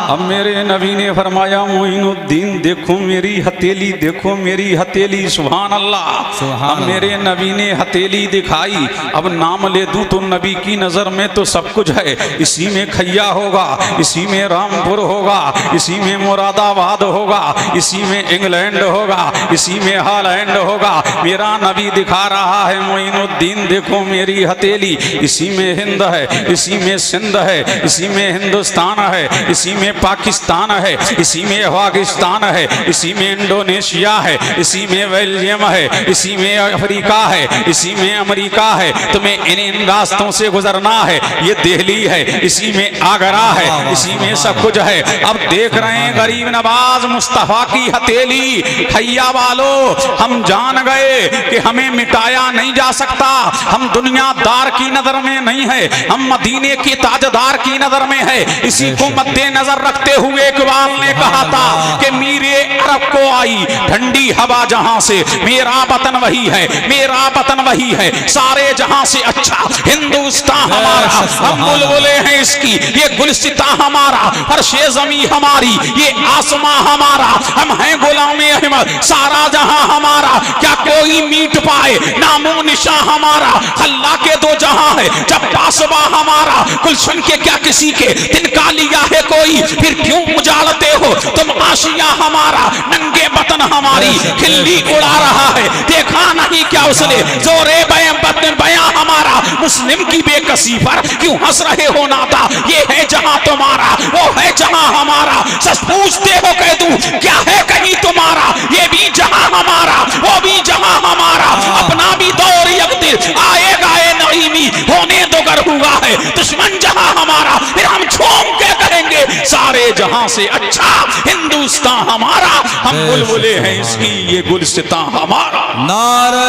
अब मेरे नबी ने फरमाया मोइनुद्दीन देखो मेरी हथेली, देखो मेरी हथेली। सुभान अल्लाह। अब मेरे नबी ने हथेली दिखाई। अब नाम ले दूं तो नबी की नज़र में तो सब कुछ है। इसी में खैया होगा, इसी में रामपुर होगा, इसी में मुरादाबाद होगा, इसी में इंग्लैंड होगा, इसी में हॉलैंड होगा। मेरा नबी दिखा रहा है मोइनुद्दीन देखो मेरी हथेली। इसी में हिंद है, इसी में सिंध है, इसी में हिंदुस्तान है, इसी में पाकिस्तान है, इसी में अफगानिस्तान है, इसी में इंडोनेशिया है, इसी में बेल्जियम है, इसी में अफ्रीका है, इसी में अमेरिका है। तुम्हें इन रास्तों से गुजरना है। ये दिल्ली है, इसी में आगरा है, इसी में सब कुछ है। अब देख रहे हैं गरीब नवाज मुस्तफा की हथेली। खैया वालों, हम जान गए कि हमें मिटाया नहीं जा सकता। हम दुनियादार की नजर में नहीं है, हम मदीने के ताजदार की नजर में है। इसी को मद्देनजर रखते हुए इकबाल ने कहा था कि मीरे अरब को आई ठंडी हवा जहां से, मेरा वतन वही है, मेरा वतन वही है, सारे जहां से अच्छा हिंदुस्तान हमारा। हम बुलबुले हैं इसकी, ये गुलसिता हमारा, फर्शे जमी हमारी, ये आसमां हमारा। हम हैं गुलामे अहमद, सारा जहां हमारा। क्या कोई मीट पाए नामो निशा हमारा। अल्लाह के दो जहां है, जब पासबा हमारा। गुलशन के क्या किसी के तिनका लिया है कोई, फिर क्यों उजाड़ते हो तुम आशिया हमारा। नंगे बतन हमारी खिल्ली उड़ा रहा है, देखा नहीं क्या उसने जोरे बयां हमारा। मुस्लिम की बेकसी पर क्यों हंस रहे हो नाता। ये है जहां तुम्हारा, वो है जहां हमारा। सच पूछते हो कह दूं क्या है कहीं तुम्हारा। ये भी जहां हमारा, वो भी जहां हमारा। अपना भी दौर यकदिर आएगा ए नईमी, होने दो गर हुआ है दुश्मन जहां हमारा। फिर हम झूम के कहेंगे सारे जहां से अच्छा हिंदुस्तान हमारा। हम बुलबुले हैं इसकी, ये गुलसिता हमारा। नारे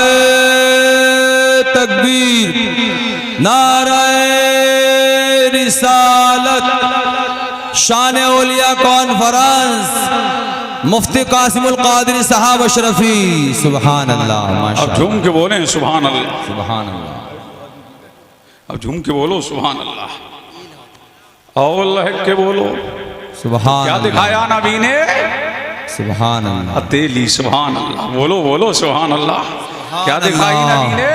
तकबीर, नारे रिसालत, शान औलिया कॉन्फ्रेंस, मुफ्ती कासिमुल कादरी साहब अशरफी। सुभान अल्लाह। अब झूम के बोले सुभान अल्लाह, सुभान अल्लाह। अब झूम के बोलो सुभान अल्लाह, और लहक के बोलो सुभान। क्या दिखाया नबी ने, सुभान अल्लाह। हथेली। सुभान अल्लाह, बोलो बोलो सुभान अल्लाह। क्या दिखाई नबी ने,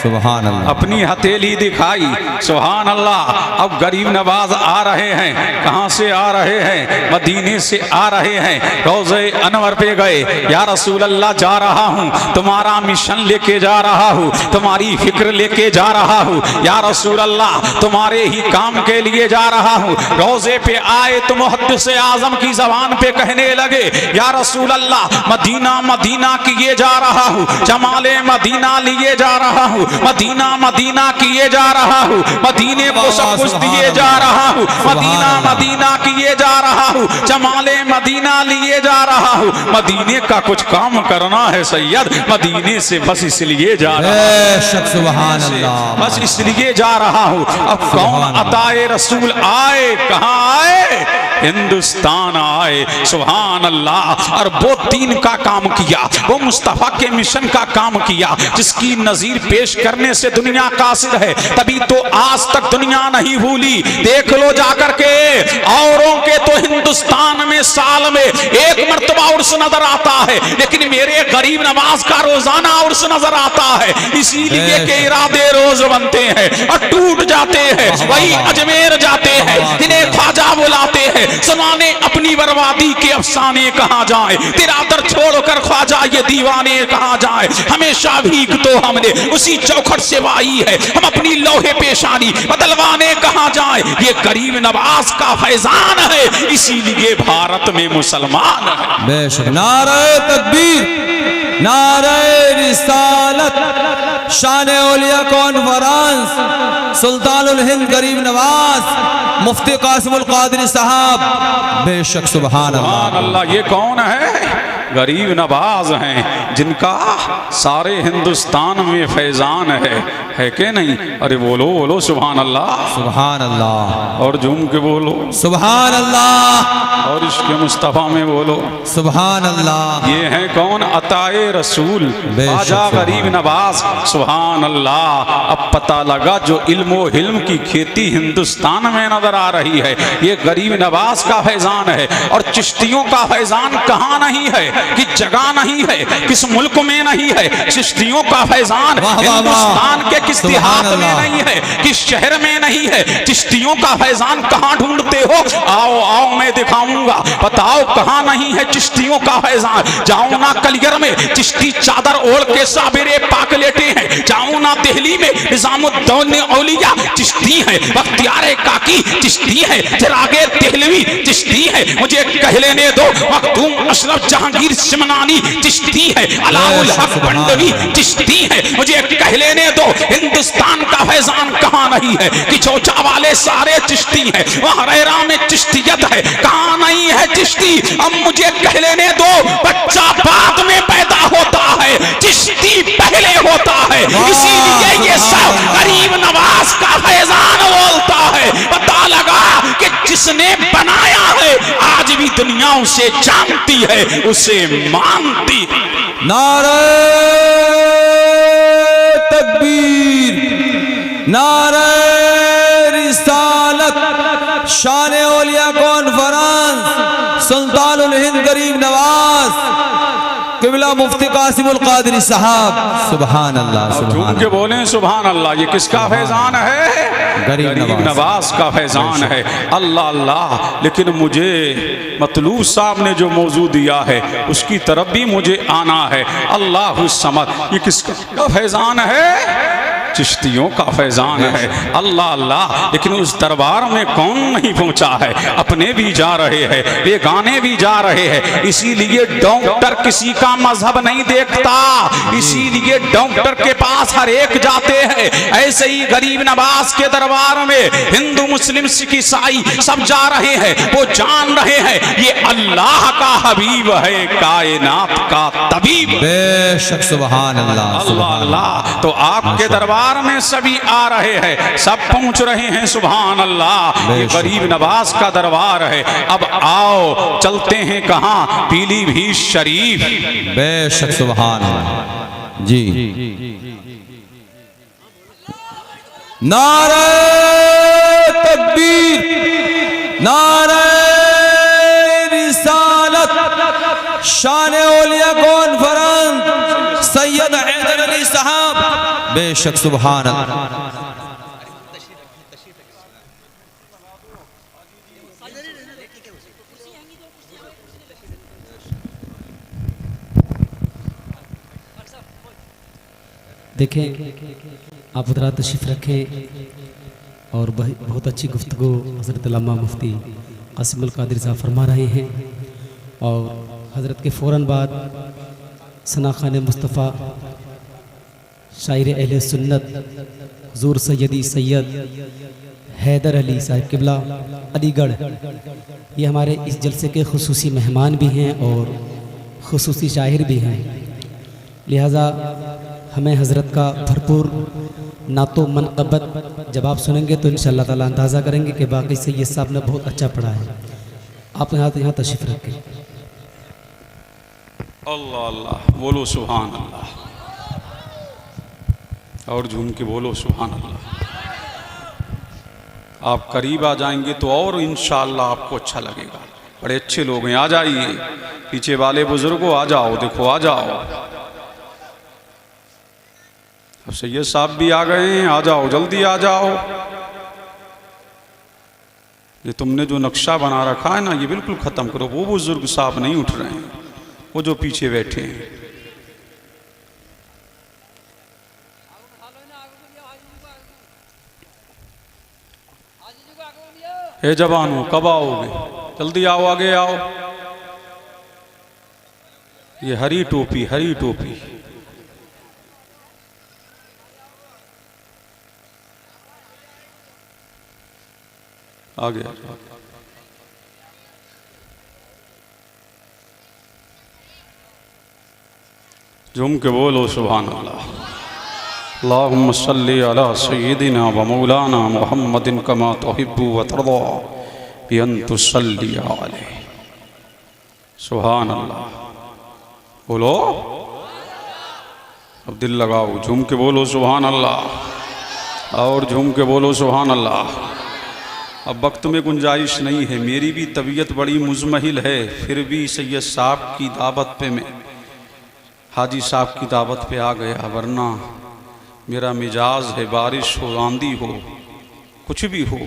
सुभान अल्लाह। अपनी हथेली दिखाई। सुभान अल्लाह। अब गरीब नवाज आ रहे हैं, कहां से आ रहे हैं, मदीने से आ रहे हैं। रोज़े अनवर पे गए, या रसूल अल्लाह जा रहा हूं, तुम्हारा मिशन लेके जा रहा हूं, तुम्हारी फिक्र लेके जा रहा हूं, या रसूल अल्लाह तुम्हारे ही काम के लिए जा रहा हूं। रोज़े पे आए तो मुहद्दिस आजम की जबान पे कहने लगे, या रसूल अल्लाह मदीना मदीना किए जा रहा हूं, जमाले मदीना लिए जा रहा हूं, मदीना मदीना किए जा रहा हूँ, मदीने को सब कुछ दिए जा रहा हूँ, मदीना मदीना किए जा रहा हूँ, जमाले मदीना लिए जा रहा हूँ। मदीने का कुछ काम करना है सैयद, मदीने से बस इसलिए जा रहा हूँ, सुभान अल्लाह, बस इसलिए जा रहा हूँ। अब कौन अताए रसूल आए, कहाँ आए, हिंदुस्तान आए। सुभान अल्लाह। और वो दीन का काम किया, वो मुस्तफा के मिशन का काम किया, जिसकी नजीर पेश करने से दुनिया कासिर है, तभी तो आज तक दुनिया नहीं भूली। देख लो जाकर के, औरों के तो हिंदुस्तान में साल में एक मर्तबा उर्स नजर आता है, लेकिन मेरे गरीब नवाज का रोजाना उर्स नजर आता है। इसीलिए के इरादे रोज बनते हैं और टूट जाते हैं। वही अजमेर जाते हैं, इन्हें ख्वाजा बुलाते हैं, सुनाने अपनी बर्बादी के अफसाने। कहाँ जाए तेरा दर छोड़कर ख्वाजा ये दीवाने, कहाँ जाए। हमेशा भीख तो हमने उसी चौखट से वाई है, हम अपनी लोहे पेशानी बदलवाने कहाँ जाए। ये गरीब नवाज का फैजान है, इसीलिए भारत में मुसलमान है। बेशक। नारे तकबीर, नारे रिसालत, शान औलिया कॉन्फ्रेंस, सुल्तानुल हिंद गरीब नवाज मुफ्ती कासिमुल कादरी साहब। बेशक। सुभान अल्लाह। अल्लाह। ये कौन है, गरीब नवाज हैं जिनका सारे हिंदुस्तान में फैजान है कि नहीं? अरे बोलो बोलो सुभान अल्लाह, सुभान अल्लाह, और झूम के बोलो सुभान अल्लाह, और इसके मुस्तफ़ा में बोलो सुभान अल्लाह। ये हैं कौन? अताए रसूल बेशक आजा गरीब नवाज, सुभान अल्लाह। अब पता लगा जो इल्म हिल्म की खेती हिंदुस्तान में नजर आ रही है ये गरीब नवाज का फैजान है। और चिश्तियों का फैजान कहाँ नहीं है, कि जगह नहीं है, किस मुल्क में नहीं है। चिश्तियों का फैजान हिंदुस्तान के किस देहात में नहीं है, किस शहर में नहीं है। चिश्तियों का फैजान कहाँ ढूंढते हो? आओ आओ मैं दिखाऊंगा, बताओ कहाँ नहीं है चिश्तियों का फैजान। जाओ ना कलियर में चिश्ती चादर ओढ़ के साबिरे पाक लेटे हैं। जाओ ना दिल्ली में निजामुद्दौले औलिया चिश्ती है, बख्तियारे काकी चिश्ती है, चिरागे देहलवी चिश्ती है। मुझे कह लेने दो मखदूम अशरफ जहांगीर सिमनानी चिश्ती है, अलाउल हक बंडवी चिश्ती है। मुझे कह लेने दो हिंदुस्तान का फैजान कहाँ नहीं है, कि चौचा वाले सारे चिश्ती है, वहाँ रेरा में चिश्तियत है, कहाँ नहीं है चिश्ती। अब मुझे कह लेने दो बच्चा बाद में पैदा होता है, चिश्ती पहले होता है। इसीलिए ये सब गरीब नवाज का फैजान बोलता है। पता लगा कि जिसने बनाया है आज भी दुनिया उसे जानती है, उसे मानती है। नारे तकबीर, नारे रिसालत, शान औलिया कॉन्फ्रेंस, सुल्तानुल हिंद गरीब नवाज किबला मुफ्ती कासिमुल कादरी साहब, सुभान अल्लाह, सुभान के बोले सुभान अल्लाह। ये किसका फैजान है? गरीब नवाज का फैजान है। अल्लाह अल्लाह। लेकिन मुझे मतलूब साहब ने जो मौजू दिया है उसकी तरफ भी मुझे आना है। अल्लाह समद, ये किसका फैजान है? चिश्तियों का फैजान है। अल्लाह अल्लाह। लेकिन उस दरबार में कौन नहीं पहुंचा है? अपने भी जा रहे हैं, बेगाने भी जा रहे हैं। इसीलिए डॉक्टर किसी का मजहब नहीं देखता, इसीलिए डॉक्टर के पास हर एक जाते हैं। ऐसे ही गरीब नवाज के दरबार में हिंदू मुस्लिम सिख ईसाई सब जा रहे हैं। वो जान रहे हैं ये अल्लाह का हबीब है, कायनात का तबीब। बेशक सुभान अल्लाह, अल्लाह अल्लाह। तो आपके दरबार में सभी आ रहे हैं, सब पहुंच रहे हैं, सुभान अल्लाह। ये गरीब नवाज का दरबार है। अब आओ चलते हैं कहाँ? पीलीभीत शरीफ। बेशक सुभान अल्लाह जी। नारे तकबीर, नारे रिसालत, शान औलिया कॉन्फ्रेंस, सैयद हैदर अली साहब, बेशक सुभान अल्लाह। देखें आप हजरात तशरीफ़ रखें और बहुत अच्छी गुफ्तगू हज़रत अल्लामा मुफ्ती कासिमुल कादरी साहब फरमा रहे हैं। और हज़रत के फ़ौरन बाद सना खान मुस्तफ़ा शायर अहले सुन्नत हुज़ूर सैयदी सैयद हैदर अली साहब किबला अलीगढ़, ये हमारे इस जलसे के खुसूसी मेहमान भी हैं और खुसूसी शायर भी हैं। लिहाजा हमें हज़रत का भरपूर नातो मनक़बत जब आप सुनेंगे तो इंशाअल्लाह ताला अंदाज़ा करेंगे कि बाकी से ये साहब ने बहुत अच्छा पढ़ा है। आप यहाँ तशरीफ़ रखें। अल्लाह अल्लाह। बोलो सुभान अल्लाह, और झूम के बोलो सुभान अल्लाह। आप करीब आ जाएंगे तो और इंशाअल्लाह आपको अच्छा लगेगा। बड़े अच्छे लोग हैं, आ जाइए। पीछे वाले बुजुर्गों आ जाओ, देखो आ जाओ। अब सैयद साहब भी आ गए हैं, आ जाओ जल्दी आ जाओ। ये तुमने जो नक्शा बना रखा है ना ये बिल्कुल ख़त्म करो। वो बुजुर्ग साहब नहीं उठ रहे हैं, वो जो पीछे बैठे हैं। हे जवानों कब आओगे? जल्दी आओ, आगे आओ। ये हरी टोपी, हरी टोपी। आगे झूम के बोलो सुभान अल्लाह। अल्लाहुम्म सल्ली अला सय्यिदिना व मौलाना मुहम्मदिन कमा तुहिब्बु व तर्दा बि अन तुसल्ली अलैहि। सुभान अल्लाह। बोलो, अब दिल लगाओ, झूम के बोलो सुभान अल्लाह, और झूम के बोलो सुभान अल्लाह। अब वक्त में गुंजाइश नहीं है, मेरी भी तबीयत बड़ी मुज़महिल है, फिर भी सैयद साहब की दावत पे मैं हाजी साहब की दावत पे आ गया, वरना मेरा मिजाज है बारिश हो आंधी हो कुछ भी हो,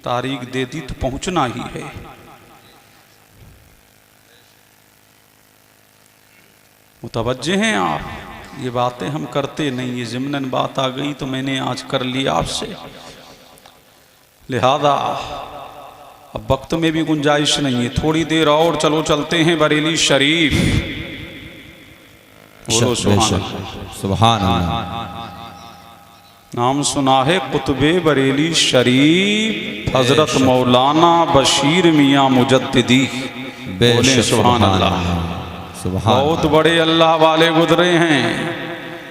तारीख दे दी तो पहुंचना ही है। मुतवज्जे हैं आप, ये बातें हम करते नहीं, ये ज़िम्नन बात आ गई तो मैंने आज कर लिया आपसे, लिहाजा अब वक्त में भी गुंजाइश नहीं है, थोड़ी देर और चलो चलते हैं बरेली शरीफ। बोलो सुभान अल्लाह। नाम सुना है कुतुबे बरेली शरीफ हजरत मौलाना बशीर मियाँ मुजद्दिदी। बोले सुभान अल्लाह। बहुत बड़े अल्लाह वाले गुजरे हैं।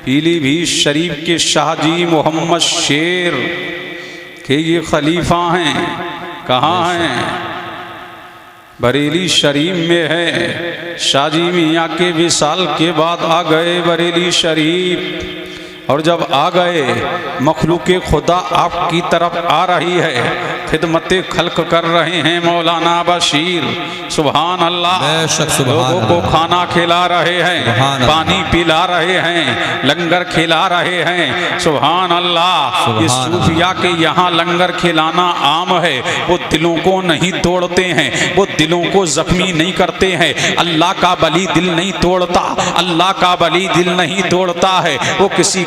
पीलीभीत शरीफ के शाहजी मोहम्मद शेर के ये खलीफा हैं। कहाँ हैं? बरेली शरीफ में है। शाहजी मियाँ के विसाल के बाद आ गए बरेली शरीफ, और जब आ गए मखलूक खुदा आपकी तरफ आ रही है, खिदमत खल्क कर रहे हैं मौलाना बशीर। सुभान अल्लाह। लोगों को खाना खिला रहे हैं, पानी पिला रहे हैं, लंगर खिला रहे हैं। सुभान अल्लाह। ये सूफिया के यहाँ लंगर खिलाना आम है। वो दिलों को नहीं तोड़ते हैं, वो दिलों को जख्मी नहीं करते हैं। अल्लाह का बली दिल नहीं तोड़ता, अल्लाह का बली दिल नहीं तोड़ता है। वो किसी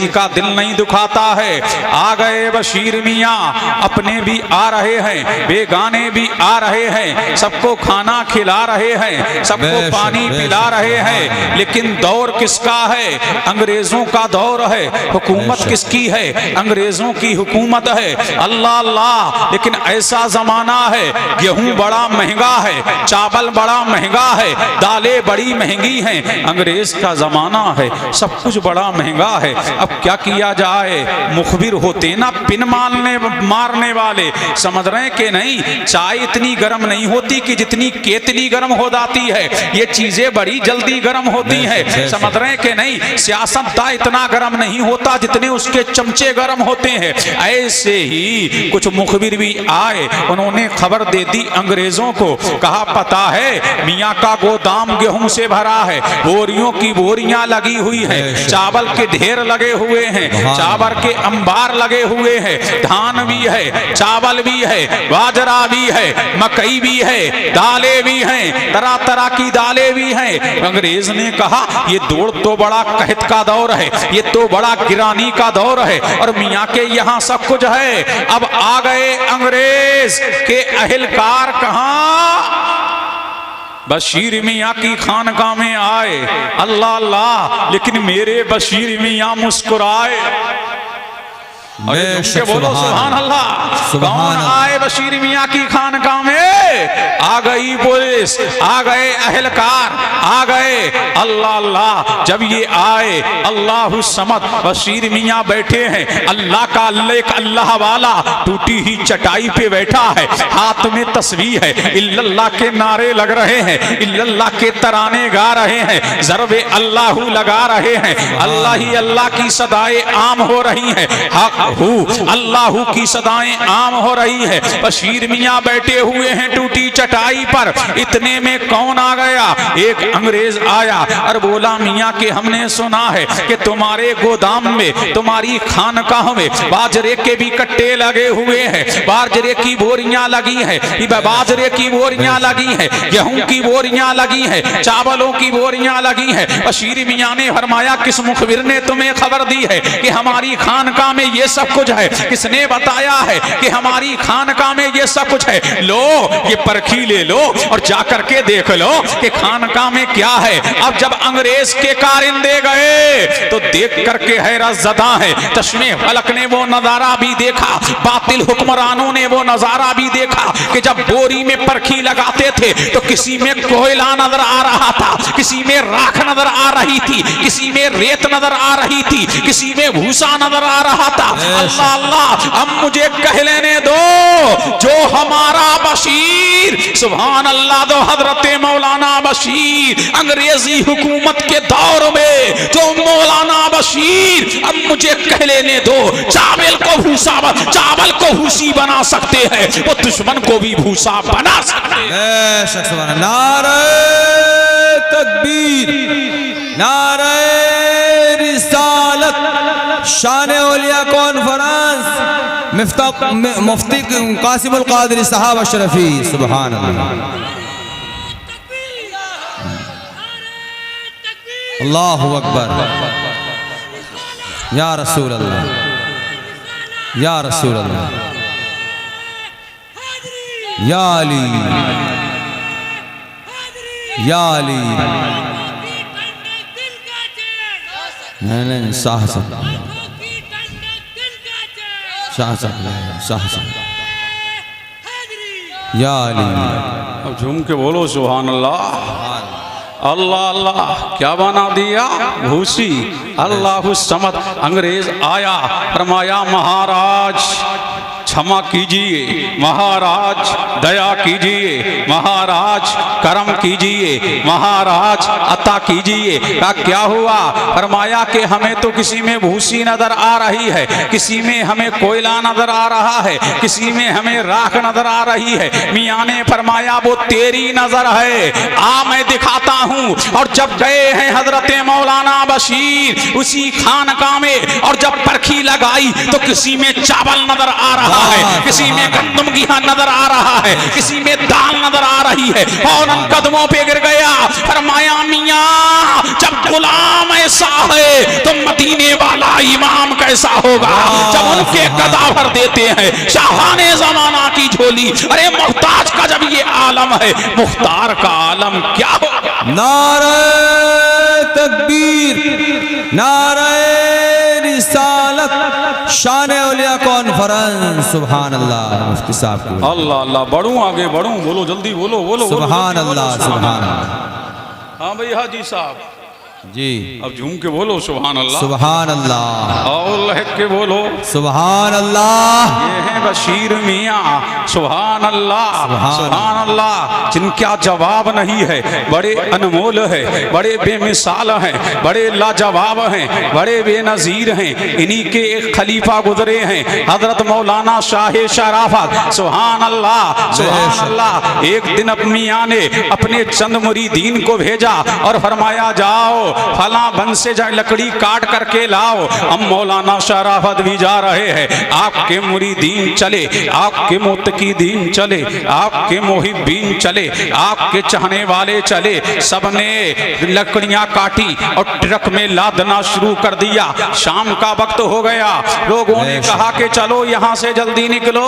का दिल नहीं दुखाता है। आ गए बशीर मियाँ, अपने भी आ रहे हैं, बेगाने भी आ रहे हैं, सबको खाना खिला रहे हैं, सबको पानी पिला रहे हैं। लेकिन दौर किसका है? अंग्रेजों का दौर है। हुकूमत किसकी है? अंग्रेजों की हुकूमत है। अल्लाह अल्लाह। लेकिन ऐसा जमाना है, गेहूं बड़ा महंगा है, चावल बड़ा महंगा है, दालें बड़ी महंगी हैं। अंग्रेज का जमाना है, सब कुछ बड़ा महंगा है। अब क्या किया जाए? मुखबिर होते ना पिन मारने वाले, समझ रहे हैं कि नहीं? चाय इतनी गर्म नहीं होती कि जितनी केतली गर्म हो जाती है। ये चीजें बड़ी जल्दी गर्म होती हैं, समझ रहे हैं कि नहीं? सियासतदान इतना गर्म नहीं होता जितने उसके चमचे गर्म होते हैं। ऐसे ही कुछ मुखबिर भी आए, उन्होंने खबर दे दी अंग्रेजों को। कहा पता है मियाँ का गोदाम गेहूं से भरा है, बोरियों की बोरियां लगी हुई है, चावल के ढेर लगे हुए हैं, चावल के अंबार लगे हुए हैं, धान भी है, चावल भी है, बाजरा भी है, मकई भी है, दालें भी हैं, तरह तरह की दालें भी हैं। अंग्रेज ने कहा ये दौड़ तो बड़ा कहत का दौर है, ये तो बड़ा गिरानी का दौर है, और मियाँ के यहाँ सब कुछ है। अब आ गए अंग्रेज के अहलकार। कहाँ? बशीर मियाँ की खानका में आए। अल्लाह अल्लाह। लेकिन मेरे बशीर मियाँ मुस्कुराए। बोलो सुभान अल्लाह। कौन आए बशीर मियाँ की खानका में? आ गई पुलिस, आ गए अहलकार, आ गए। अल्लाह अल्लाह। जब ये आए, अल्लाहु समद, बशीर मियाँ बैठे हैं। अल्लाह का एक अल्लाह वाला टूटी ही चटाई पे बैठा है, हाथ में तस्बीह है, इल्लल्लाह के नारे लग रहे हैं, इल्लल्लाह के तराने गा रहे हैं, ज़रबे अल्लाहु लगा रहे हैं। अल्लाह ही अल्लाह की सदाएं आम हो रही हैं, हक अल्लाहू की सदाएं आम हो रही है। बशीर मियाँ बैठे हुए हैं टूटी चटाई पर। इतने में कौन आ गया? एक अंग्रेज आया और बोला मियाँ के हमने सुना है कि तुम्हारे गोदाम में, तुम्हारी खानकाह में बाजरे के भी कट्टे लगे हुए हैं, बाजरे की बोरियां लगी है, बाजरे की बोरियां लगी है, गेहूं की बोरियां लगी है, चावलों की बोरियां लगी है। बशीर मियाँ ने फरमाया किस मुखबिर ने तुम्हें खबर दी है कि हमारी खानकाह में ये सब कुछ है? किसने बताया है कि हमारी खानकाह में ये सब कुछ है? लो ये परख परखी ले लो और जाकर के देख लो कि खानकाह में क्या है। अब जब अंग्रेज के कारिंदे गए तो देख करके हैरत ज़दा है। चश्मे फलक ने वो नजारा भी देखा, बातिल हुक्मरानों ने वो नजारा भी देखा कि जब बोरी में परखी लगाते थे तो किसी में कोयला नजर आ रहा था, किसी में राख नजर आ रही थी, किसी में रेत नजर आ रही थी, किसी में भूसा नजर आ रहा था। अल्लाह अल्लाह, अब मुझे कह लेने दो जो हमारा बशीर, सुभान अल्लाह, दो हजरत मौलाना बशीर अंग्रेजी हुकूमत के दौर में जो मौलाना बशीर, अब मुझे कह लेने दो, चावल को भूसी बना सकते हैं, वो दुश्मन को भी भूसा बना सकते हैं। नारे तकबीर, नारे रिसालत, शान औलिया कॉन्फ्रेंस, मुफ्ती कासिमुल कादरी साहब अशरफी, सुभान अल्लाह, अल्लाहु अकबर, या रसूल अल्लाह, या रसूल अल्लाह, या अली, या अली, नहीं शाह साहब, शाह साहब, शाह साहब, या अली। अब झूम के बोलो सुभान अल्लाह। अल्लाह अल्लाह, क्या बना दिया? भूसी। अल्लाहु समद। अंग्रेज आया, फरमाया महाराज क्षमा कीजिए, महाराज दया कीजिए, महाराज करम कीजिए, महाराज अता कीजिए। कहा क्या हुआ? फरमाया कि हमें तो किसी में भूसी नजर आ रही है, किसी में हमें कोयला नजर आ रहा है, किसी में हमें राख नजर आ रही है। मियाँ ने फरमाया वो तेरी नजर है, आ मैं दिखाता हूँ। और जब गए हैं हजरत मौलाना बशीर उसी खानकाह में, और जब परखी लगाई तो किसी में चावल नजर आ रहा है, किसी में गंदम की नजर आ रहा है, किसी में दाल नजर आ रही है। फौरन कदमों पे गिर गया, फरमाया मियां जब गुलाम ऐसा है तो मदीने वाला इमाम कैसा होगा, जब उनके कदावर देते हैं शाहाने जमाना की झोली। अरे मुख्ताज का जब ये आलम है, मुख्तार का आलम क्या होगा? नारे तकबीर, नारे रिसालत, शान औलिया कॉन्फ्रेंस, सुभान अल्लाह। मुफ्ती साहब की अल्लाह अल्लाह, बढ़ूं आगे बढ़ूं, बोलो जल्दी बोलो, बोलो सुभान अल्लाह, सुभान अल्लाह। हाँ भाई हाजी साहब जी, अब झूम के बोलो सुभान अल्लाह, सुभान अल्लाह, और लहक के बोलो सुभान अल्लाह। ये है बशीर मियाँ, सुभान अल्लाह, सुभान अल्लाह, जिनका जवाब नहीं है, बड़े अनमोल है, बड़े बेमिसाल हैं, बड़े लाजवाब हैं, बड़े बेनजीर हैं। इन्हीं के एक खलीफा गुजरे हैं हजरत मौलाना शाह शराफत, सुभान अल्लाह, सुभान अल्लाह। एक दिन मियाँ ने अपने चंद मुरीदीन को भेजा और फरमाया जाओ फला बन से जाए लकड़ी काट करके लाओ। हम मौलाना शराफत भी जा रहे हैं, आपके मुरीदीन चले, आपके मुत्तकीदीन चले, आपके मोहिब्बीन चले, आपके चाहने वाले चले। सबने लकड़ियां काटी और ट्रक में लादना शुरू कर दिया। शाम का वक्त हो गया, लोगों ने कहा कि चलो यहाँ से जल्दी निकलो,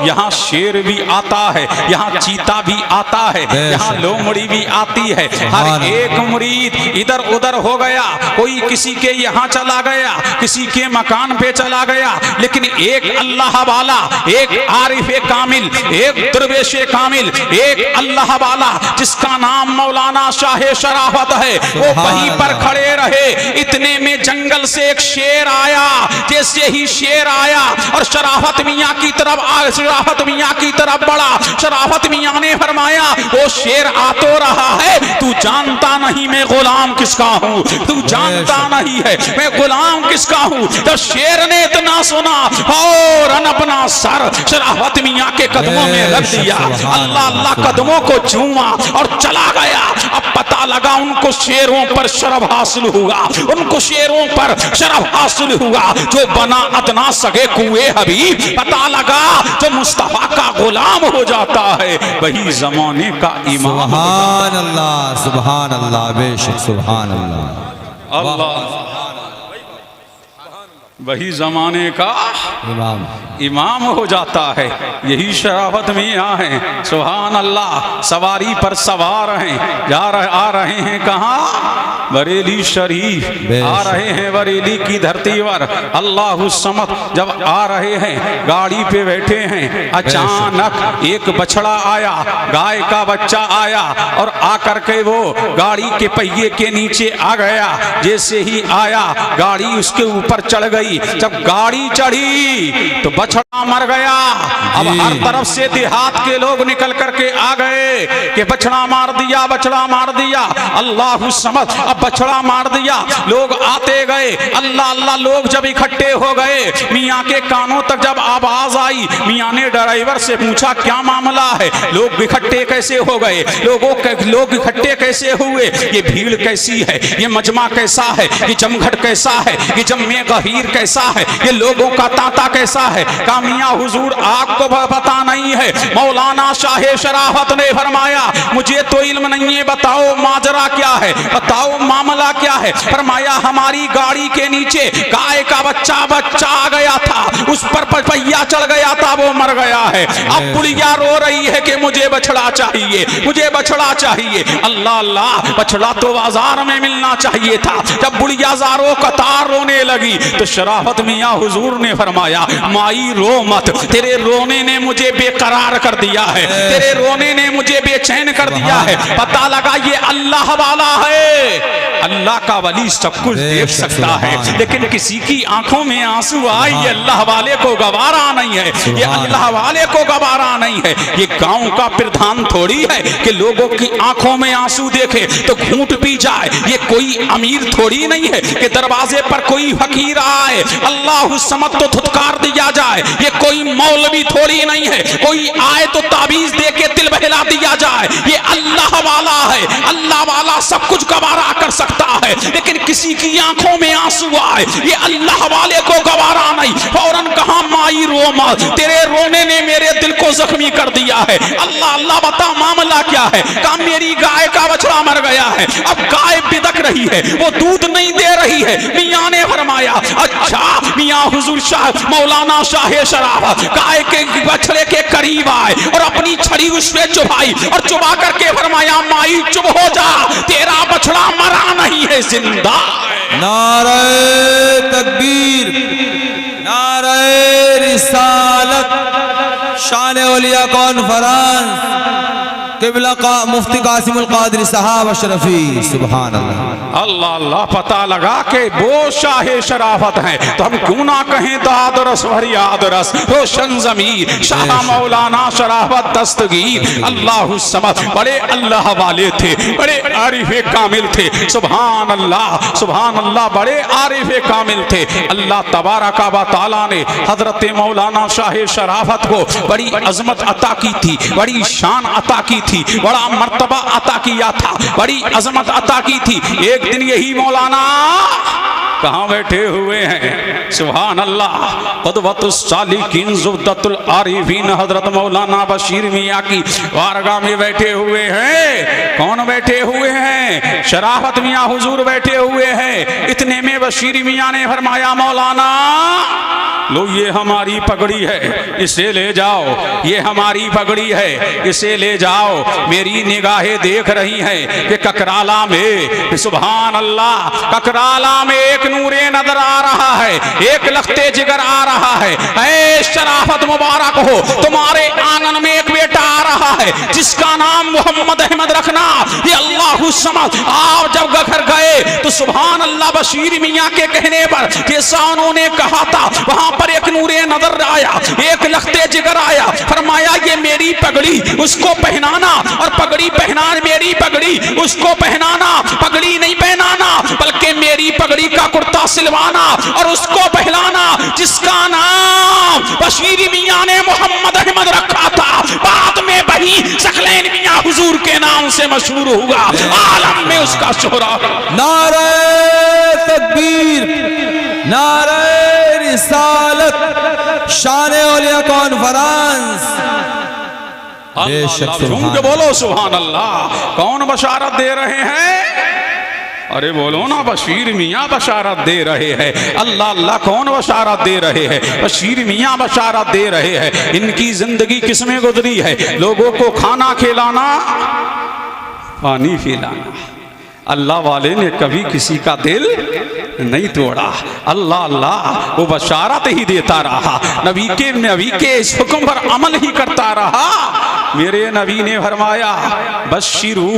यहाँ शेर भी आता है, यहाँ चीता भी आता है, यहाँ लोमड़ी भी आती है। हर एक मुरीद इधर उधर हो गया, कोई किसी के यहाँ चला गया, किसी के मकान पे चला गया, लेकिन एक अल्लाह वाला, एक आरिफे कामिल, एक दरवेशे कामिल, एक अल्लाह वाला जिसका नाम मौलाना शाह शराफत है, वो वहीं पर खड़े रहे। इतने में जंगल से एक शेर आया। जैसे ही शेर आया और शराफत मियाँ की तरफ बढ़ा, शराफत मियाँ ने फरमाया वो शेर आ तो रहा है, तू जानता नहीं मैं गुलाम किसका हूँ, तू जानता नहीं है मैं गुलाम किसका हूँ। तो शेर ने इतना सुना और अपना सर शराफत मियाँ के कदमों में रख दिया, अल्लाह अल्लाह कदमों को चूमा और चला गया। अब पता लगा उनको शेरों पर शरफ हासिल हुआ, उनको शेरों पर शरफ हासिल हुआ। जो बना अदना सगे कुए हबीब, पता लगा जो मुस्तफा का गुलाम हो जाता है वही जमाने का इमाम। सुभान अल्लाह, सुभान अल्लाह, बेशक सुभान अल्लाह, अल्लाह। वही जमाने का इमाम इमाम हो जाता है। यही शराफत मियाँ हैं, सुभान अल्लाह। सवारी पर सवार हैं, आ रहे हैं कहाँ? बरेली शरीफ आ रहे हैं, बरेली की धरती पर। अल्लाह समद जब आ रहे हैं, गाड़ी पे बैठे हैं, अचानक एक बछड़ा आया, गाय का बच्चा आया और आकर के वो गाड़ी के पहिए के नीचे आ गया। जैसे ही आया, गाड़ी उसके ऊपर चढ़ गई। जब गाड़ी चढ़ी तो बछड़ा मर गया। अब हर तरफ से देहात के लोग निकल करके आ गए कि बछड़ा मार दिया, बछड़ा मार दिया। अल्लाह समझ, अब बछड़ा मार दिया। लोग आते गए, अल्लाह अल्लाह। लोग जब इकट्ठे हो गए, मियाँ के कानों तक जब आवाज आई, मियाँ ने ड्राइवर से पूछा क्या मामला है, लोग इकट्ठे कैसे हो गए, लोग इकट्ठे कैसे हुए, ये भीड़ कैसी है, ये मजमा कैसा है, ये जमघट कैसा है, ये जम्मे गहीर कैसा है, ये लोगों का तांता कैसा है। कहा मियां हुजूर आपको पता नहीं है। मौलाना शाहे शराफत ने फरमाया मुझे तो इल्म नहीं है, बताओ माजरा क्या है, बताओ मामला क्या है। फरमाया हमारी गाड़ी के नीचे गाय का बच्चा आ गया था, उस पर पहिया चढ़ गया था, वो मर गया है। अब बुढ़िया रो रही है कि मुझे बछड़ा चाहिए, मुझे बछड़ा चाहिए। अल्लाह अल्लाह, बछड़ा तो बाजार में मिलना चाहिए था। जब बुढ़िया ज़ारो कतार रोने लगी तो शराफत मियाँ हुजूर ने फरमाया माई रो मत, तेरे रोने ने मुझे बेकरार कर दिया है, तेरे रोने ने मुझे बेचैन कर दिया है। पता लगा ये अल्लाह वाला है। अल्लाह का वली सब कुछ देख सकता है, लेकिन किसी की आंखों में आंसू आए ये अल्लाह वाले को गवारा नहीं है, ये अल्लाह वाले को गवारा नहीं है। ये गांव का प्रधान थोड़ी है कि लोगों की आंखों में आंसू देखे तो घूंट पी जाए। ये कोई अमीर थोड़ी नहीं है कि दरवाजे पर कोई फकीर आए अल्लाह समत तो धुतकार दिया जाए। ये कोई मौलवी थोड़ी नहीं है, कोई आए तो ताबीज दे के दिल बहला दिया जाए। ये अल्लाह वाला है, अल्लाह वाला सब कुछ गवारा कर सकता है, लेकिन किसी की आंखों में आंसू आए ये अल्लाह वाले को गवारा नहीं। फौरन कहा माई रो मत, तेरे रोने ने मेरे दिल को जख्मी कर दिया है। अल्लाह अल्लाह बता मामला क्या है। कहा मेरी गाय का बछड़ा मर गया है, अब गाय बिदक रही है, वो दूध नहीं दे रही है। मियाँ ने फरमाया अच्छा। मियाँ हुजूर शाह मौलाना शाहे शराफत गाय के बछड़े के करीब आए और अपनी छड़ी उसमें चुभाई और चुभा करके फरमाया माई चुप हो जा, तेरा बछड़ा मरा नहीं है, जिंदा। नारे तकबीर, नारे रिसालत, शान औलिया कॉन्फ्रेंस, किबला का मुफ्ती कासिमुल कादरी साहब अशरफी। सुभान अल्लाह अल्लाह अल्लाह। पता लगा कि वो शाहे शराफत हैं तो हम क्यों ना कहें दादरस फरियाद रस रोशन ज़मीर शाह मौलाना शराफत दस्तगीर। अल्लाह समद, बड़े अल्लाह वाले थे, बड़े आरिफे कामिल थे। सुभान अल्लाह, सुभान अल्लाह, बड़े आरिफे कामिल थे। अल्लाह तबारक व तआला ने हजरत मौलाना शाहे शराफत को बड़ी अजमत अता की थी, बड़ी शान अता की थी, बड़ा मर्तबा अता किया था, बड़ी अजमत अता की थी। एक दिन यही मौलाना कहाँ बैठे हुए हैं, सुभान अल्लाह, क़ुदवतुस सालिकीन ज़ुब्दतुल आरिफीन हजरत मौलाना बशीर मियाँ की वारगाह में बैठे हुए हैं। कौन बैठे हुए हैं? शराफत मियाँ हुजूर बैठे हुए हैं। इतने में बशीर मियाँ ने फरमाया मौलाना लो ये हमारी पगड़ी है, इसे ले जाओ, ये हमारी पगड़ी है, इसे ले जाओ। मेरी निगाहें देख रही हैं कि ककराला में, सुभान अल्लाह, ककराला में एक नूरे नजर आ रहा है, एक लखते जिगर आ रहा है। ऐ शराफत मुबारक हो, तुम्हारे आंगन में एक बेटा आ रहा है जिसका नाम मोहम्मद अहमद रखना। ये अल्लाह समझ। आप जब घर गए तो सुभान अल्लाह बशीर मियाँ के कहने पर जैसा उन्होंने कहा था वहां पर एक नूरे नजर आया, एक लखते जिगर आया। फरमाया ये मेरी पगड़ी, उसको पहनाना, और पगड़ी पहना, मेरी पगड़ी उसको पहनाना, पगड़ी नहीं पहनाना बल्कि मेरी पगड़ी का कुर्ता सिलवाना और उसको पहनाना जिसका नाम बशीर मियाँ ने मोहम्मद अहमद रखा था। बाद में वही सकलैन मियाँ हुजूर के नाम से मशहूर हुआ, आलम में उसका शोहरा। नारे तकबीर, नारे रिसालत, शान औलिया कॉन्फ्रेंस। झूम के बोलो सुभान अल्लाह। कौन बशारत दे रहे हैं? अरे बोलो ना, बशीर मियाँ बशारत दे रहे हैं। अल्लाह अल्लाह कौन बशारत दे रहे हैं? बशीर मियाँ बशारत दे रहे हैं। इनकी जिंदगी किसमें गुजरी है? लोगों को खाना खिलाना, पानी पिलाना। अल्लाह वाले ने कभी किसी का दिल नहीं तोड़ा। अल्लाह अल्लाह वो बशारत ही देता रहा, नबी के इस हुक्म पर अमल ही करता रहा। मेरे नबी ने फरमाया बशिरू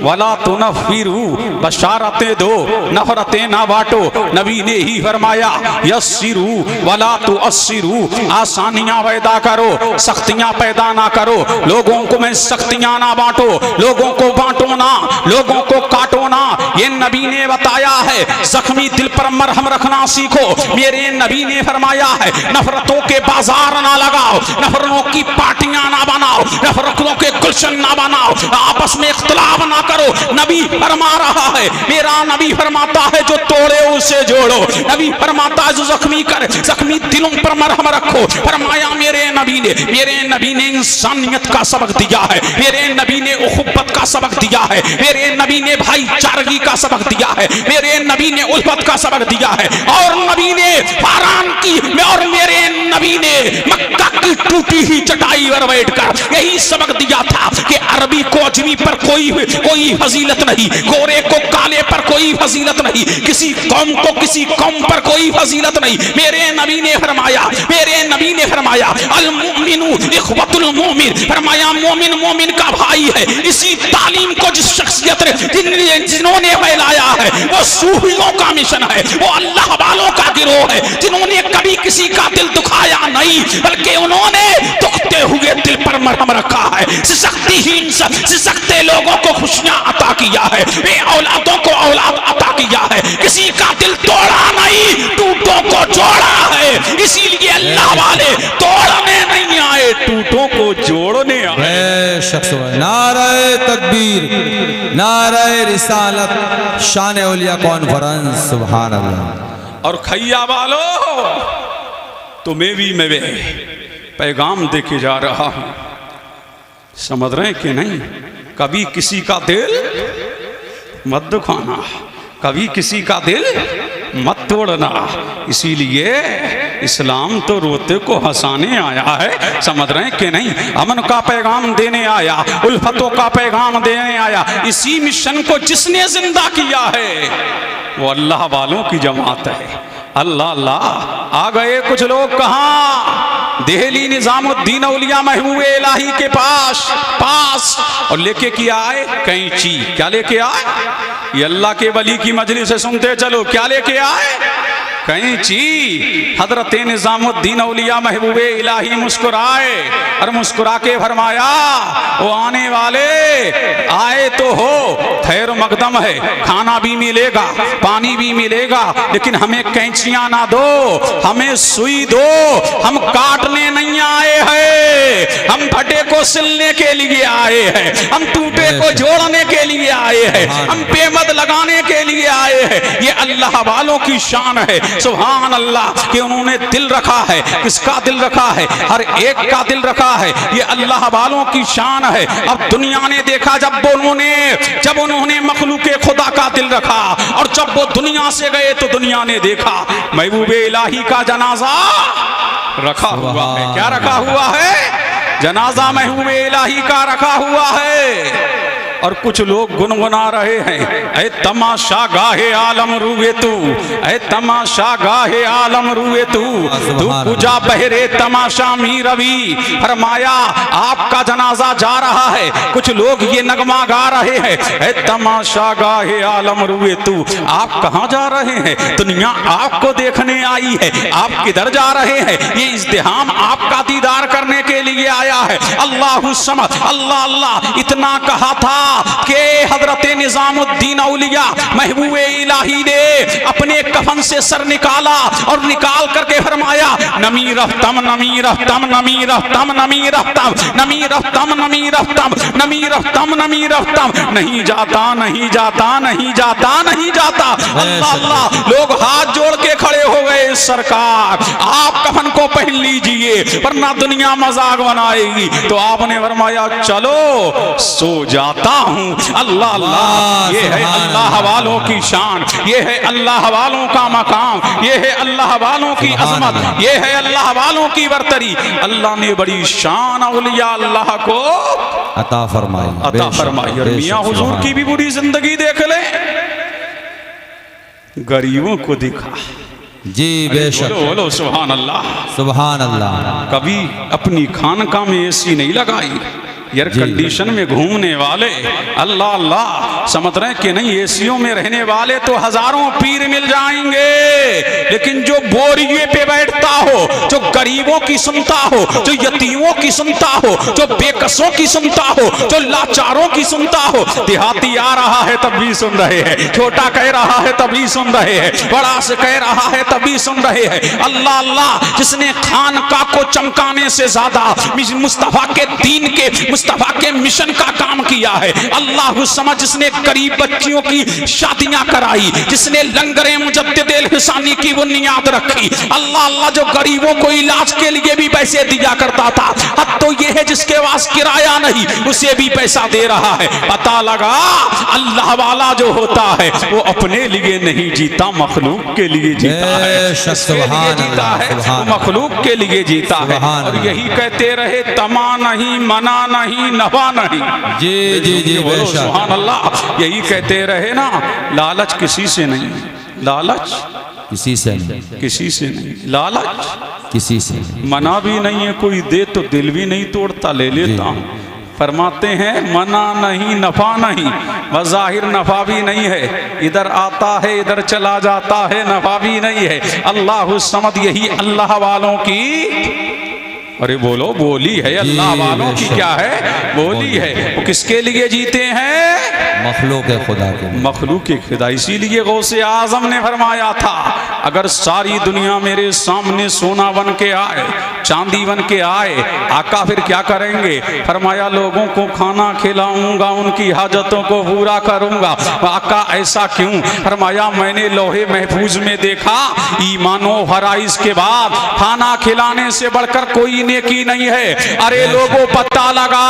वला तुनफिरू, बशारतें दो नफरतें ना बांटो। नबी ने ही फरमाया यस्सिरू वला तुअस्सिरू, आसानियां पैदा करो सख्तियां पैदा ना करो। लोगों को में सख्तियां ना बांटो, लोगों को बांटो ना, लोगों को काटो ना। ये नबी ने बताया है। जख्मी दिल पर मरहम रखना सीखो। मेरे नबी ने फरमाया है नफरतों के बाजार ना लगाओ, नफरतों की पार्टियां ना बनाओ, नफरतों के गुलशन ना बनाओ, आपस में इख्तिलाफ ना करो। नबी फरमा रहा है, मेरा नबी फरमाता है जो तोड़े उसे जोड़ो। नबी फरमाता है जो जख्मी करे, जख्मी दिलों पर मरहम रखो। फरमाया मेरे नबी ने इंसानियत का सबक दिया है, मेरे नबी ने उखुब्बत का सबक दिया है, मेरे नबी ने भाईचारगी का सबक दिया है, मेरे नबी ने उल्फत का सबक दिया है। और नबी ने फारान की और मेरे नबी ने मक्का की टूटी ही चटाई पर बैठकर यही सबक दिया था कि अरबी को अजमी पर कोई फजीलत नहीं, गोरे को काले पर कोई फजीलत नहीं, किसी कौम को किसी कौम पर कोई फजीलत नहीं। मेरे नबी ने फरमाया अल मुमिनु इख्वतुल मुमिन, फरमाया मोमिन मोमिन का भाई है। इसी तालीम को जिस शख्सियत ने जिन्होंने फैलाया है वो सूफियों का मिशन है, वो अल्लाह वालों का गिरोह है, जिन्होंने कभी किसी का दिल दुखाया नहीं, बल्कि उन्होंने दुखते हुए दिल पर मरहम रखा है। सिसकते लोगों को खुशियां अता किया है, वे औलादों को औलाद अता किया है। किसी का दिल तोड़ा नहीं, टूटों को जोड़ा है। इसीलिए अल्लाह वाले तोड़ने नहीं आए, टूटों को जोड़ने आए। नारे तकबीर, नारे रिसालत, शान औलिया कॉन्फ्रेंस, सुभान अल्लाह। और खैया वालो तुम्हें भी मैं पैगाम देके जा रहा हूं, समझ रहे कि नहीं? कभी किसी का दिल मत दुखाना, कभी किसी का दिल मत तोड़ना। इसीलिए इस्लाम तो रोते को हंसाने आया है, समझ रहे हैं कि नहीं? अमन का पैगाम देने आया, उल्फतों का पैगाम देने आया। इसी मिशन को जिसने जिंदा किया है वो अल्लाह वालों की जमात है। अल्लाह अल्लाह। आ गए कुछ लोग कहाँ? दिल्ली निजामुद्दीन औलिया महबूब इलाही के पास और लेके किया आए कैंची। क्या लेके आए? ये अल्लाह के वली की मजलिस से सुनते चलो, क्या लेके आए? कैंची। हजरत निजामुद्दीन औलिया महबूब इलाही मुस्कुराए और मुस्कुरा के फरमाया वो आने वाले आए तो हो, खैर मकदम है, खाना भी मिलेगा पानी भी मिलेगा, लेकिन हमें कैंचियां ना दो, हमें सुई दो। हम काटने नहीं आए हैं, हम फटे को सिलने के लिए आए हैं, हम टूटे को जोड़ने के लिए आए हैं, हम पेमद लगाने के लिए आए हैं। ये अल्लाह वालों की शान है, सुभान अल्लाह, कि उन्होंने दिल रखा है। किसका दिल रखा है? हर एक का दिल रखा है। ये अल्लाह वालों की शान है। अब दुनिया ने देखा जब उन्होंने मखलूके खुदा का दिल रखा, और जब वो दुनिया से गए तो दुनिया ने देखा महबूब इलाही का जनाजा रखा हुआ है। क्या रखा हुआ है? जनाजा महबूब इलाही का रखा हुआ है। और कुछ लोग गुनगुना रहे हैं, ऐ तमाशा गाहे आलम रूए तू, ऐ तमाशा गाहे आलम रूए तू पूजा बहरे तमाशा मी रवि। फरमाया आपका जनाजा जा रहा है। कुछ लोग ये नगमा गा रहे हैं, ऐ तमाशा गाहे आलम रूए तू। आप कहाँ जा रहे हैं? दुनिया आपको देखने आई है, आप किधर जा रहे हैं? ये इज़्तिहाम आपका दीदार करने के लिए आया है। अल्लाहु समद, अल्लाह अल्लाह इतना कहा था कि हजरत निजामुद्दीन औलिया महबूब इलाही ने अपने कफन से सर निकाला और निकाल करके फरमाया नमी रहतम नमी रहतम नमी रहतम नमी रहतम नमी रहतम नमी रहतम नमी रहतम नमी रहतम। नहीं जाता नहीं जाता नहीं जाता नहीं जाता। अल्लाह अल्लाह। लोग हाथ जोड़ के खड़े हो गए, सरकार आप कफन को पहन लीजिए वरना दुनिया मजाक बनाएगी। तो आपने फरमाया चलो, सो जाता हूँ। अल्लाह अल्लाह, ये है अल्लाह वालों की शान, ये है अल्लाह वालों का मकाम, ये है अल्लाह वालों की अजमत, ये है अल्लाह वालों की बरतरी। अल्लाह ने बड़ी शान औलिया अल्लाह को अता फरमाई। और मियाँ हुजूर की भी बुरी जिंदगी देख ले, गरीबों को दिखा। जी बेशक, बोलो सुभान अल्लाह, सुभान अल्लाह। कभी अपनी खानका में एसी नहीं लगाई, एयर कंडीशन में घूमने वाले, अल्लाह अल्लाह, समझ रहे कि नहीं एसियों में रहने वाले तो हजारों पीर मिल जाएंगे, लेकिन जो बोरिये पे बैठता हो, जो गरीबों की सुनता हो, जो यतीमों की सुनता हो, जो बेकसों की सुनता हो, जो लाचारों की सुनता हो, देहाती आ रहा है तब भी सुन रहे हैं, छोटा कह रहा है तब भी सुन रहे हैं, बड़ा से कह रहा है तब भी सुन रहे हैं। अल्लाह अल्लाह, जिसने खानका को चमकाने से ज्यादा मुस्तफा के दीन के, मुस्तफा के मिशन का काम किया है। अल्लाह समझ, जिसने गरीब बच्चियों की शादियां कराई, जिसने लंगरे मुजद्दिदुल हिसानी की बुनियाद रखी। अल्लाह अल्लाह, जो गरीबों को इलाज के लिए भी पैसे दिया करता था, अब तो ये है जिसके पास किराया नहीं उसे भी पैसा दे रहा है। पता लगा अल्लाह वाला जो होता है वो अपने लिए नहीं जीता, मखलूक के लिए जीता है, जीता है, मखलूक के लिए जीता है। और यही कहते रहे, तमा नहीं, मना नहीं, नफा नहीं। जी जी जी बेशक, सुभान अल्लाह, यही कहते रहे ना, लालच किसी से नहीं, लालच किसी से नहीं, किसी से नहीं, लालच किसी से नहीं। मना भी नहीं है, कोई दे तो दिल भी नहीं तोड़ता, ले लेता हूँ। फरमाते हैं मना नहीं, नफा नहीं, वज़ाहिर नफा भी नहीं है, इधर आता है इधर चला जाता है, नफा भी नहीं है। अल्लाह समद, यही अल्लाह वालों की, अरे बोलो, बोली है अल्लाह वालों की, क्या है बोली है। वो किसके लिए जीते हैं? मखलूक खुदा के, मखलूक खुदा। इसीलिए गौसे आजम ने फरमाया था, अगर सारी दुनिया मेरे सामने सोना बन के आए, चांदी बन के आए, आका फिर क्या करेंगे? फरमाया लोगों को खाना खिलाऊंगा, उनकी हाजतों को पूरा करूंगा। आका ऐसा क्यों? फरमाया मैंने लोहे महफूज में देखा, ईमानो फराइज के बाद खाना खिलाने से बढ़कर कोई नेकी नहीं है। अरे लोगों, पता लगा,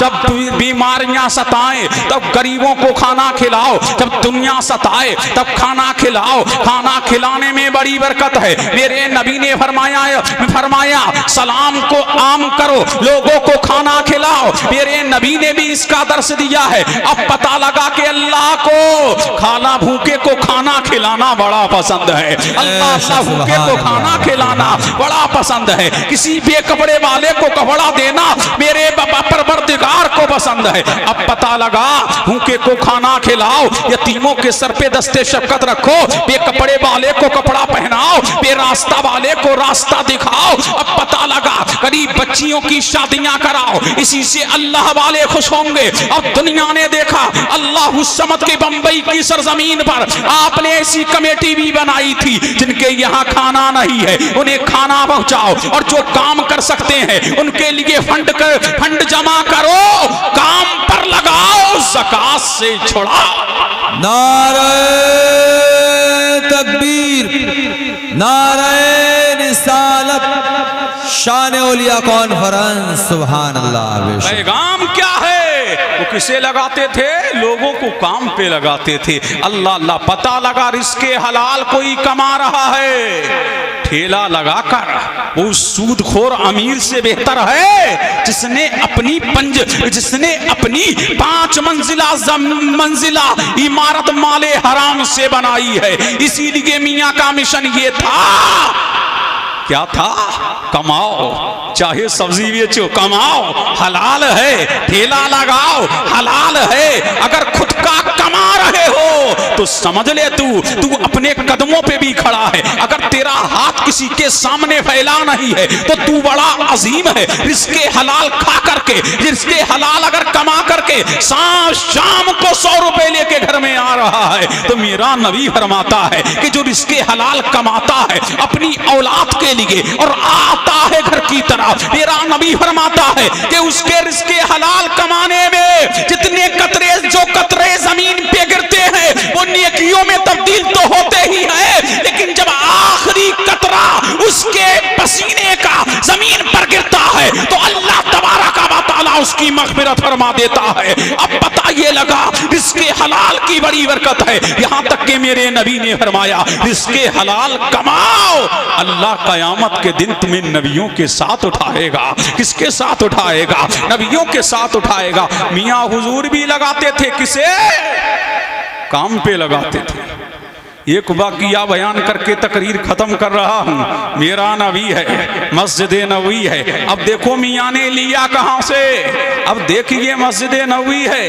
जब बीमारियां सताएं तब गरीबों को खाना खिलाओ, जब दुनिया सताए तब खाना खिलाओ। खाना खिलाने में बड़ी बरकत है। मेरे नबी ने फरमाया सलाम को आम करो, लोगों को खाना खिलाओ। मेरे नबी ने भी इसका दर्श दिया है। अब पता लगा कि अल्लाह को खाना, भूखे को खाना खिलाना बड़ा पसंद है। अल्लाह भूखे को खाना खिलाना बड़ा पसंद है। किसी बेकपड़े वाले को कपड़ा देना मेरे परवरदिगार को पसंद है। अब पता लगा, भूखे को खाना खिलाओ, यतीमों के सर पे दस्ते शफकत रखो, बेकपड़े वाले को कपड़ा पहनाओ, बेरास्ता वाले को रास्ता दिखाओ। अब पता लगा, गरीब बच्चियों की शादियां कराओ, इसी से अल्लाह वाले खुश होंगे। अब दुनिया ने देखा, अल्लाह समद के बंबई की सरजमीन पर आपने ऐसी कमेटी भी बनाई थी, जिनके यहाँ खाना नहीं है उन्हें खाना पहुंचाओ, और जो काम कर सकते हैं उनके लिए फंड जमा करो, काम पर लगाओ, ज़कात से छुड़ाओ। नारे तकबीर, नारे रिसालत, शान औलिया कॉन्फ्रेंस, सुभान अल्लाह। पैगाम क्या है? वो किसे लगाते थे? लोगों को काम पे लगाते थे। अल्लाह अल्लाह, पता लगा रिस्के हलाल कोई कमा रहा है, ठेला लगाकर, वो सूदखोर अमीर से बेहतर है जिसने अपनी 5 मंजिला इमारत माले हराम से बनाई है। इसीलिए मियाँ का मिशन ये था, क्या था? कमाओ, चाहे सब्जी बेचो, कमाओ, हलाल है, ठेला लगाओ, हलाल है। अगर खुद का कमा रहे हो तो समझ ले तू अपने कदमों पे भी खड़ा है। अगर तेरा हाथ किसी के सामने फैला नहीं है तो तू बड़ा अजीम है। रिस्के हलाल खा करके, रिस्के हलाल अगर कमा करके शाम को 100 रुपए लेके घर में आ रहा है तो मेरा नबी फरमाता है कि जो रिस्के हलाल कमाता है अपनी औलाद के लिए और आता है घर की तरफ, मेरा नबी फरमाता है कि उसके रिस्के हलाल कमाने में जितने कतरे जमीन पे गिरते हैं वो नेकियों में तब्दील तो होते ही हैं, लेकिन जब आखिरी कतरा उसके पसीने का जमीन पर गिरता है तो अल्लाह तबारक व तआला उसकी मग़फ़िरत फरमा देता है। अब बताइए ये लगा रिस्के हलाल की बड़ी बरकत है। यहाँ तक कि मेरे नबी ने फरमाया रिस्के हलाल कमाओ, अल्लाह कयामत के दिन तुम्हें नबियों के साथ उठाएगा। किसके साथ उठाएगा? नबियों के साथ उठाएगा। मियाँ हुजूर भी लगाते थे, किसे? काम पे लगाते थे। एक वाक़िया बयान करके तकरीर खत्म कर रहा हूँ। मेरा नबी है, मस्जिद नबवी है। अब देखो मियाँ ने लिया कहाँ से? अब देखिए मस्जिद नबवी है।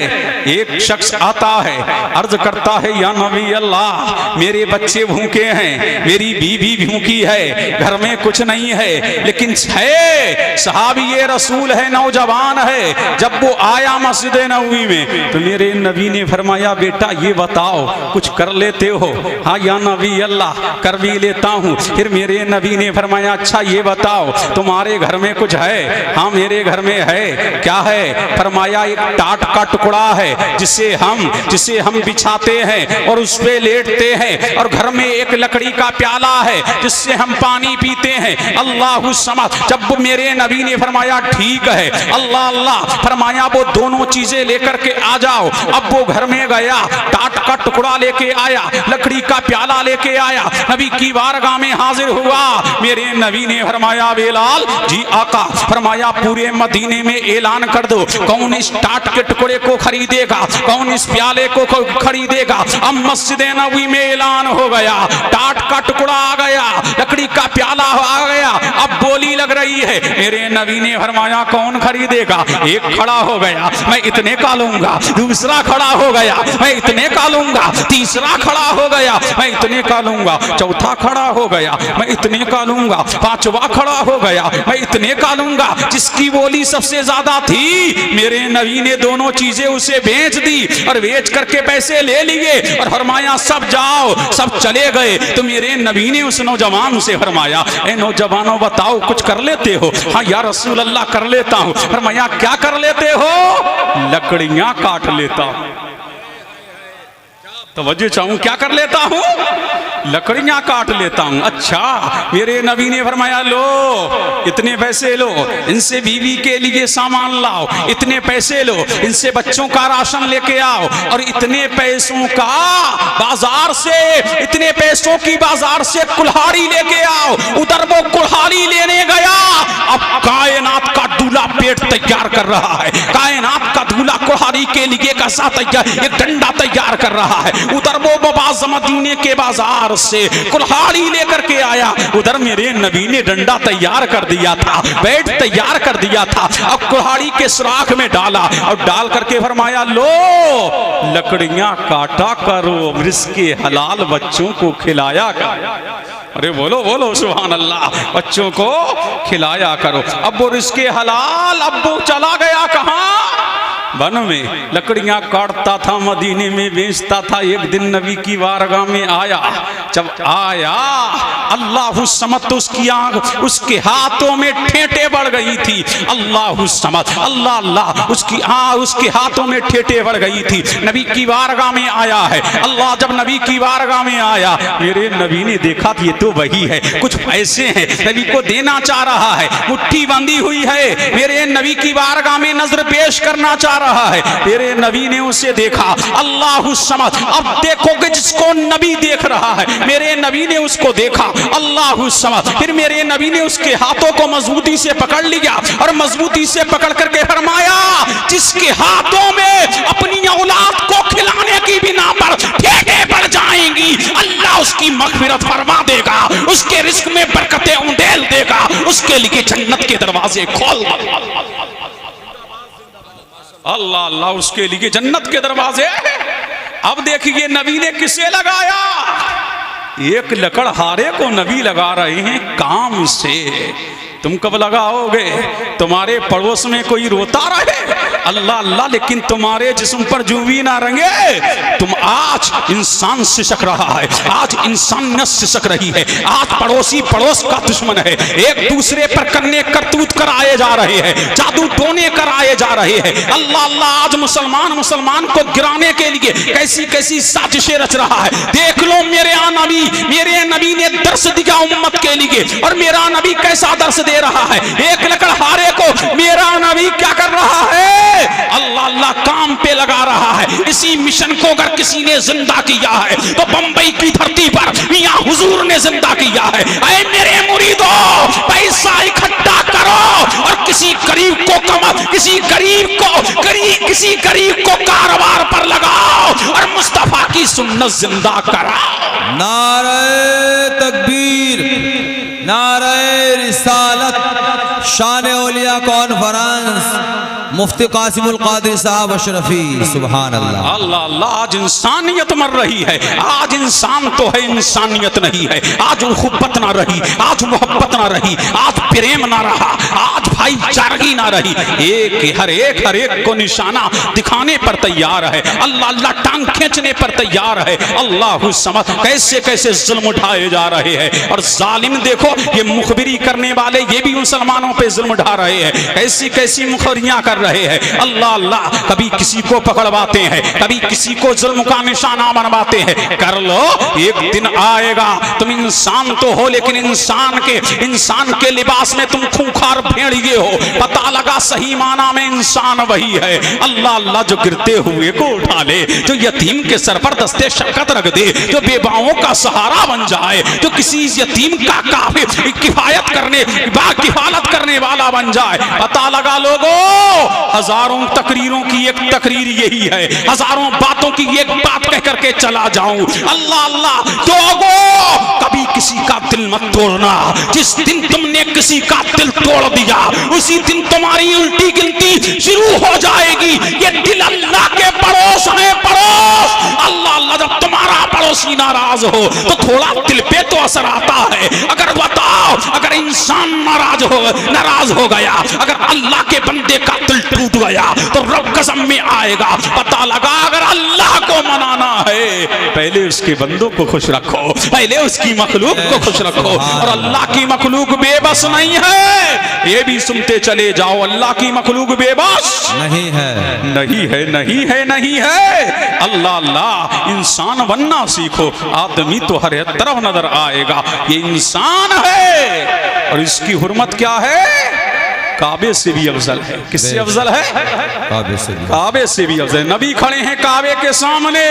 एक शख्स आता है, अर्ज करता है या नबी अल्लाह, मेरे बच्चे भूखे हैं, मेरी बीवी भूखी है, घर में कुछ नहीं है, लेकिन है सहाबी रसूल है, नौजवान है। जब वो आया मस्जिद नबवी में तो मेरे नबी ने फरमाया बेटा ये बताओ कुछ कर लेते हो? हाँ या नबी अल्लाह, कर भी लेता हूँ। फिर मेरे नबी ने फरमाया अच्छा ये बताओ तुम्हारे घर में कुछ है? हाँ मेरे घर में है। क्या है? फरमाया एक टाट का टुकड़ा है जिसे हम बिछाते हैं और उस पे लेटते हैं, और घर में एक लकड़ी का प्याला है जिससे हम पानी पीते हैं। अल्लाह समझ। जब मेरे नबी ने फरमाया ठीक है, अल्लाह अल्लाह, फरमाया वो दोनों चीजें लेकर के आ जाओ। अब वो घर में गया, टाट का टुकड़ा लेके आया, लकड़ी का प्याला लेके आया, नबी की बारगाह में हाजिर हुआ। मेरे नबी ने फरमाया बेलाल जी आका, फरमाया पूरे मदीने में ऐलान कर दो कौन इस टाट के टुकड़े को खरीदेगा, कौन इस प्याले को खरीदेगा। अब मस्जिद नबवी में ऐलान हो गया, टाट का टुकड़ा आ गया, लकड़ी का प्याला आ गया। अब बोली लग रही है। मेरे नबी ने फरमाया कौन खरीदेगा? एक खड़ा हो गया, मैं इतने का लूंगा। दूसरा खड़ा हो गया, मैं इतने का लूंगा। तीसरा खड़ा हो गया, मैं इतने का लूंगा। चौथा खड़ा हो गया, मैं इतने का लूंगा। पांचवा खड़ा हो गया, मैं इतने का लूंगा। जिसकी बोली सबसे ज्यादा थी मेरे नबी ने दोनों चीजें उसे बेच दी और बेच करके पैसे ले लिए और फरमाया सब जाओ। सब चले गए तो मेरे नबी ने उस नौजवान से फरमाया ए नौजवानों बताओ कुछ कर लेते हो? हाँ या रसूल अल्लाह कर लेता हूँ। फरमाया क्या कर लेते हो? लकड़ियां काट लेता हूँ। तो वजह चाहूं क्या कर लेता हूं? लकड़ियां काट लेता हूं। अच्छा, मेरे नबी ने फरमाया लो इतने पैसे लो, इनसे बीवी के लिए सामान लाओ, इतने पैसे लो, इनसे बच्चों का राशन लेके आओ, और इतने पैसों का बाजार से, इतने पैसों की बाजार से कुल्हाड़ी लेके आओ। उधर वो कुल्हाड़ी लेने गया, अब कायनात का दूल्हा पेट तैयार कर रहा है, कायनात का दूल्हा कुल्हाड़ी के लिए कसा तैयार, एक डंडा तैयार कर रहा है। उधर वो मदीने के बाजार से कुल्हाड़ी लेकर के आया, उधर मेरे नबी ने डंडा तैयार कर दिया था, बैट तैयार कर दिया था। अब कुल्हाड़ी के सुराख में डाला और डाल करके फरमाया लो लकड़ियां काटा करो, रिस्के हलाल बच्चों को खिलाया कर। अरे बोलो बोलो सुभान अल्लाह, बच्चों को खिलाया करो। अब वो रिस्के हलाल, अब वो चला गया कहाँ? वन में लकड़ियां काटता था, मदीने में बेचता था। एक दिन नबी की बारगाह में आया, जब आया अल्लाह समझ तो उसकी आंख, उसके हाथों में ठेटे बढ़ गई थी। अल्लाह समझ, अल्लाह अल्लाह, उसके हाथों में ठेटे बढ़ गई थी। नबी की बारगाह में आया है। अल्लाह जब नबी की बारगाह में आया, मेरे नबी ने देखा ये तो वही है, कुछ पैसे हैं, नबी को देना चाह रहा है, मुट्ठी बंधी हुई है, मेरे नबी की बारगाह में नजर पेश करना चाह रहा है। मेरे नबी ने उसे देखा, अल्लाह समझ। अब देखोगे जिसको नबी देख रहा है, मेरे नबी ने उसको देखा, अल्लाह समझ। फिर मेरे नबी ने उसके हाथों को मजबूती से पकड़ लिया और मजबूती से पकड़ करके फरमाया जिसके हाथों में अपनी औलाद को खिलाने की बिना पर ठेके पड़ जाएंगी, अल्लाह उसकी मग़फ़िरत फरमा देगा, उसके रिस्क में बरकतें उंडेल देगा, उसके लिए जन्नत के दरवाजे खोल देगा। अल्लाह अल्लाह, उसके लिए जन्नत के दरवाजे। अब देखिए नबी ने किसे लगाया? एक लकड़हारे को नबी लगा रहे हैं काम से। तुम कब लगाओगे? तुम्हारे पड़ोस में कोई रोता रहे, अल्लाह अल्लाह, लेकिन तुम्हारे जिस्म पर जूवी ना रंगे। तुम आज इंसान सिसक रहा है, आज इंसानियत सिसक रही है, आज पड़ोसी पड़ोस का दुश्मन है, एक दूसरे पर करने करतूत कराए जा रहे हैं, जादू टोने कराए जा रहे हैं। अल्लाह अल्लाह, आज मुसलमान को गिराने के लिए कैसी कैसी साजिशें रच रहा है। देख लो मेरे नबी ने दर्श दिया उम्मत के लिए, और मेरा नबी कैसा दर्श दे रहा है। एक लकड़हारे को मेरा नबी क्या कर रहा है? अल्लाह अल्लाह काम पे लगा रहा है। इसी मिशन को अगर किसी ने जिंदा किया है तो बंबई की धरती पर मियां हुजूर ने जिंदा किया है। ऐ मेरे मुरीदो, पैसा इकट्ठा करो और किसी गरीब को कारोबार पर लगाओ और मुस्तफा की सुन्नत जिंदा कराओ। नारे तकबीर, नारे रिसालत, शान औलिया कॉन्फ्रेंस, मुफ्ती कासिमुल कादरी साहब अशरफी। सुभान अल्लाह। अल्लाह अल्लाह। आज इंसानियत मर रही है। आज इंसान तो है, इंसानियत नहीं है। आज मोहब्बत ना रही, आज मोहब्बत ना रही, आज प्रेम ना रहा, आज भाईचारगी ना रही। हर एक को निशाना दिखाने पर तैयार है। अल्लाह अल्लाह टांग खींचने पर तैयार है। अल्लाह समझ कैसे कैसे जुल्म उठाए जा रहे हैं। और जालिम देखो, ये मुखबिरी करने वाले ये भी मुसलमानों पे जुल्म उठा रहे हैं। कैसी कैसी मुखबरियां कर रहे हैं। अल्लाह अल्लाह। कभी किसी को पकड़वाते हैं, कभी किसी को जुल्म का निशाना बनवाते हैं। कर लो, एक दिन आएगा तुम इंसान तो हो, लेकिन इंसान के लिबास में तुम खूंखार भेड़िए हो। पता लगा सही माना में इंसान वही है। अल्लाह अल्लाह। जो गिरते हुए को उठा ले, जो यतीम के सर पर दस्ते शक्कत रख दे, जो बेबाओं का सहारा बन जाए, जो किसी यतीम का काफी किफालत करने वाला बन जाए। पता लगा लोगों, हजारों तकरीरों की एक तकरीर यही है, हजारों बातों की एक बात कह करके चला जाऊं। अल्लाह अल्लाह। दोगो, कभी किसी का दिल मत तोड़ना। जिस दिन तुमने किसी का दिल तोड़ दिया, उसी दिन तुम्हारी उल्टी गिनती शुरू हो जाएगी। ये दिल अल्लाह के पड़ोस है, पड़ोस। अल्लाह अल्लाह। जब तुम्हारा पड़ोसी नाराज हो तो थोड़ा दिल पे तो असर आता है। अगर बताओ, अगर इंसान नाराज हो गया, अगर अल्लाह के बंदे का दिल टूट गया तो रब कसम में आएगा। पता लगा, अगर अल्लाह को मनाना है, पहले उसके बंदों को खुश रखो, पहले उसकी मखलूक को खुश रखो। और अल्लाह की मखलूक बेबस नहीं है, ये भी सुनते चले जाओ। अल्लाह की मखलूक बेबस नहीं है, नहीं है, नहीं है, नहीं है। अल्लाह अल्लाह। इंसान बनना सीखो, आदमी तो हर तरफ नजर आएगा। ये इंसान है और इसकी हुर्मत क्या है? काबे से भी अफजल है। किससे अफजल है? काबे से भी अफजल। नबी खड़े हैं काबे के सामने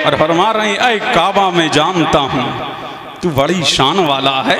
और फरमा रहे हैं, ऐ काबा मैं जानता हूं तू बड़ी शान वाला है,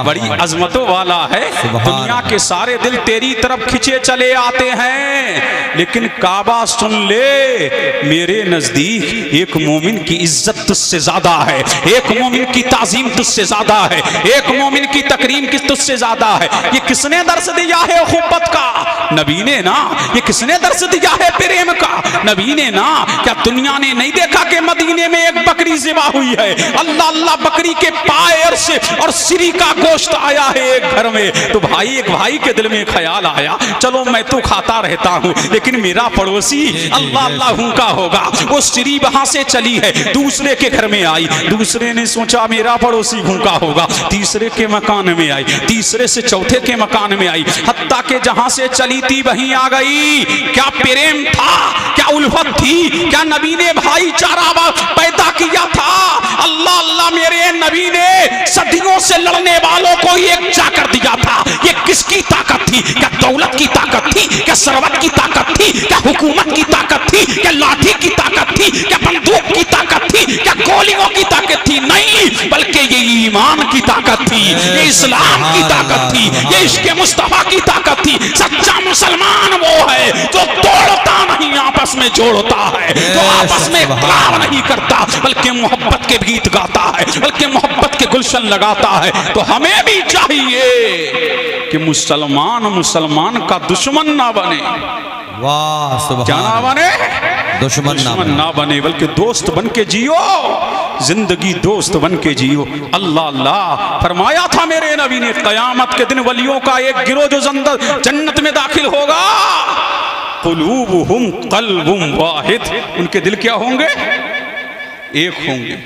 बड़ी अजमतों वाला है। दुनिया के सारे दिल तेरी तरफ खिंचे चले आते हैं, लेकिन काबा सुन ले, मेरे नजदीक एक मोमिन की इज्जत तुझसे ज्यादा है, एक मोमिन की ताजीम तुझसे ज्यादा है, एक मोमिन की तकरीम की तुझसे ज्यादा है। ये किसने दर्श दिया है खुब्बत का? नबी ने ना। ये किसने दर्श दिया है प्रेम का? नबी ने ना। क्या दुनिया ने नहीं देखा कि मदीने में एक बकरी ज़िबा हुई है? अल्लाह अल्लाह। बकरी के पायर से और सिरी का गोश्त आया है एक घर में, तो भाई एक भाई के दिल में ख्याल आया, चलो मैं तो खाता रहता हूँ, लेकिन मेरा पड़ोसी अल्लाह अल्लाह भूखा होगा। वो सिरी वहां से चली है, दूसरे के घर में आई, दूसरे ने सोचा मेरा पड़ोसी भूखा होगा, तीसरे के मकान में आई, तीसरे से चौथे के मकान में आई, हत्ता के जहां से चली थी वहीं आ गई। क्या प्रेम था, क्या उल्फत थी, क्या नबी ने भाईचारा पैदा किया था? अल्लाह अल्लाह। मेरे नबी ने सदियों से लड़ने वालों को एक जाकर दिया था। ये किसकी ताकत थी? क्या दौलत की ताकत थी? क्या सरवत की ताकत थी? क्या हुकूमत की ताकत थी? क्या लाठी की ताकत थी? क्या बंदूक की ताकत थी? क्या गोलियों की ताकत थी? नहीं, बल्कि ये ईमान की ताकत थी, ये इस्लाम की ताकत थी, ये इश्क़ मुस्तफा की ताकत थी। सच्चा मुसलमान वो है जो तोड़ता नहीं, आपस में जोड़ता है, जो आपस में इख्तिलाफ नहीं करता, बल्कि मोहब्बत के गीत गाता है, बल्कि मोहब्बत के गुलशन लगाता है। तो हमें भी चाहिए कि मुसलमान का दुश्मन ना बने। वाह, सुभान। क्या ना बने? दुश्मन ना बने, बल्कि दोस्त बन के जियो, जिंदगी दोस्त बन के जियो। अल्लाह अल्लाह। फरमाया था मेरे नबी ने, कयामत के दिन वलियों का एक गिरोह जो जन्नत में दाखिल होगा, कुलूबुहुम क़ल्बुम वाहिद, उनके दिल क्या होंगे? एक होंगे।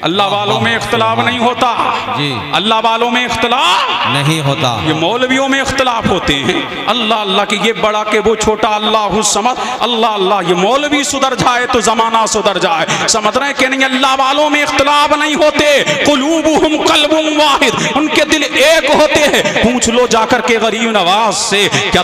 अल्लाह वालों में इख्तिलाफ नहीं होता जी, अल्लाह वालों में इख्तिलाफ नहीं होता। ये मौलवियों में इख्तिलाफ होते हैं। अल्लाह अल्लाह की ये बड़ा के वो छोटा, अल्लाह समझ, अल्लाह अल्लाह। ये मौलवी सुधर जाए तो जमाना सुधर जाए, समझ रहे हैं कि नहीं? अल्लाह वालों में इख्तिलाफ नहीं होते। कुलूबुहुम कल्बुम वाहिद, उनके दिल एक होते हैं। पूछ लो जाकर के गरीब नवाज से, क्या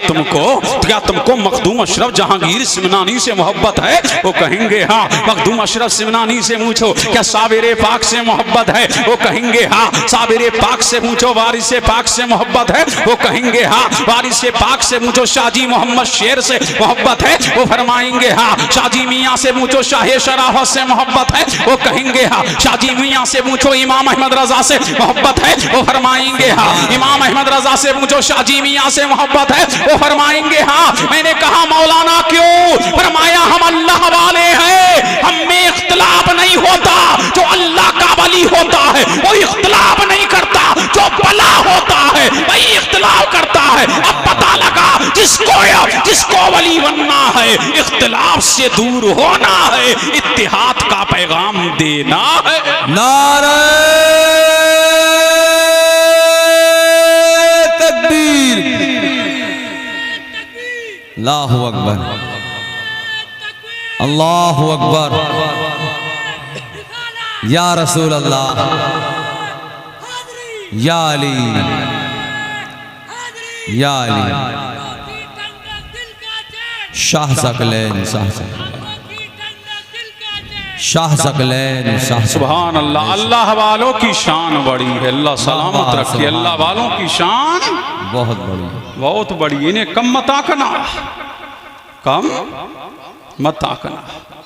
तुमको मखदूम अशरफ जहांगीर सिमनानी से मोहब्बत है? वो कहेंगे हाँ। मखदूम अशरफ सिमनानी से पूछो क्या साबिर पाक से मोहब्बत है? वो कहेंगे हाँ। साबिर पाक से पूछो वारिस पाक से मोहब्बत है? वो कहेंगे हाँ। वारिस पाक से पूछो शाहजी मोहम्मद शेर से मोहब्बत है? वो फरमाएंगे हाँ। शाहजी मियाँ से पूछो शाह शराफत से मोहब्बत है? वो कहेंगे हाँ। शाहजी मियाँ से पूछो इमाम अहमद रजा से मोहब्बत है? वो फरमाएंगे हाँ। इमाम अहमद रजा से पूछो शाहजी मियाँ से मोहब्बत है? वो फरमाएंगे हाँ। मैंने कहा मौलाना क्यों? फरमाया हम अल्लाह वाले हैं, हम में इख्तिलाफ नहीं होता। जो अल्लाह का वली होता है वो इख्तिलाफ नहीं करता, जो भला होता है वही इख्तिलाफ करता है। अब पता लगा जिसको वली बनना है इख्तिलाफ से दूर होना है, इत्तिहाद का पैगाम देना है। नारे तकबीर, अल्लाहु अकबर, अल्लाहु अकबर, या रसूल अल्लाह, या अली, या अली, शाह सकलैन, शाह सकलैन, शाह। सुभान अल्लाह। अल्लाह वालों की शान बड़ी है, अल्लाह सलामत रखे। अल्लाह वालों की शान बहुत बड़ी, बहुत बड़ी। इन्हें कम मत आंकना, कम मत आंकना।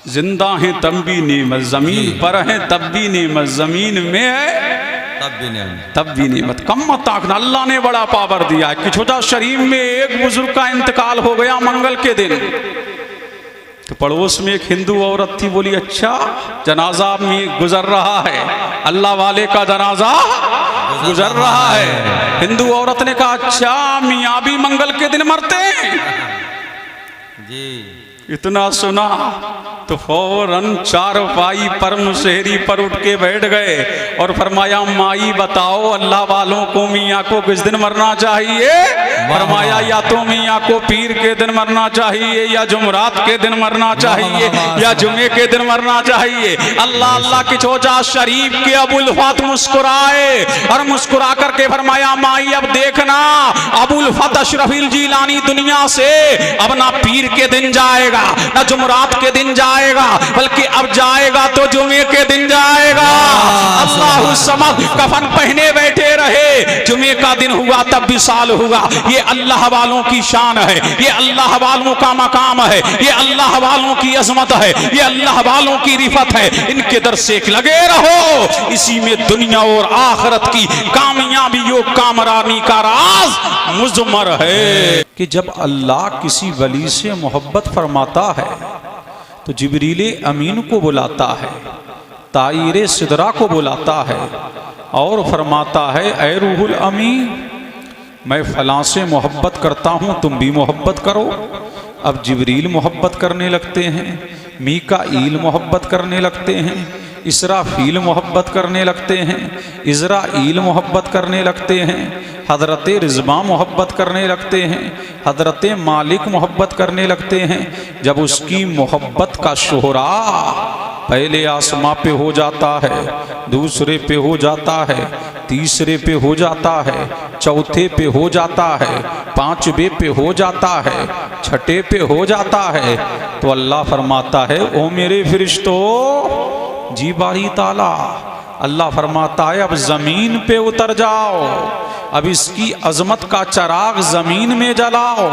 जिंदा है तब भी नेमत, जमीन पर है तब भी नेमत, जमीन में है तब भी नेमत। कम मत आंकना। अल्लाह ने बड़ा पावर दिया है। किछुजा शरीफ में एक बुजुर्ग का इंतकाल हो गया मंगल के दिन, तो पड़ोस में एक हिंदू औरत थी, बोली अच्छा जनाजा में गुजर रहा है, अल्लाह वाले का जनाजा गुजर रहा है। हिंदू औरत ने कहा अच्छा मियाँ भी मंगल के दिन मरते हैं जी। इतना सुना तो फौरन चारपाई पर मुशहरी पर उठ के बैठ गए और फरमाया माई बताओ अल्लाह वालों को मियाँ को किस दिन मरना चाहिए? फरमाया या तो मियाँ को पीर के दिन मरना चाहिए, या जुमरात के दिन मरना चाहिए, या जुमे के दिन मरना चाहिए। अल्लाह अल्लाह की चोजा शरीफ के अबुल फत मुस्कुराए और मुस्कुरा करके फरमाया माई अब देखना अबुल फत अशरफिल जिलानी दुनिया से अब ना पीर के दिन जाएगा ना जुमरात के दिन जाएगा, बल्कि अब जाएगा तो जुमे के दिन जाएगा। अल्लाह समद कफन पहने बैठे रहे, जुमे का दिन हुआ तब विसाल हुआ। ये अल्लाह वालों की शान है, ये अल्लाह वालों का मकाम है, ये अल्लाह वालों की अजमत है, ये अल्लाह वालों की रिफत है। इनके दर से लगे रहो, इसी में दुनिया और आखिरत की कामयाबी कामरानी का राज मुजमर है। कि जब अल्लाह किसी वली से मोहब्बत फरमाता है तो जिब्रील अमीन को बुलाता है, ताईर सिदरा को बुलाता है और फरमाता है ऐ रूहुल अमीन मैं फलां से मोहब्बत करता हूँ, तुम भी मोहब्बत करो। अब जिब्रील मोहब्बत करने लगते हैं, मीकाईल मोहब्बत करने लगते हैं, इसराफील मोहब्बत करने लगते हैं, इज़राइल मोहब्बत करने लगते हैं, हज़रत रिज़वा मोहब्बत करने लगते हैं, हज़रत मालिक मोहब्बत करने लगते हैं। जब उसकी मोहब्बत का शोहरा पहले आसमां पे हो जाता है, दूसरे पे हो जाता है, तीसरे पे हो जाता है, चौथे पे हो जाता है, पांचवे पे हो जाता है, छठे पे हो जाता है, तो अल्लाह फरमाता है ओ मेरे फरिश्तों जी बारी ताला। अल्लाह फरमाता है अब जमीन पे उतर जाओ, अब इसकी अजमत का चराग जमीन में जलाओ,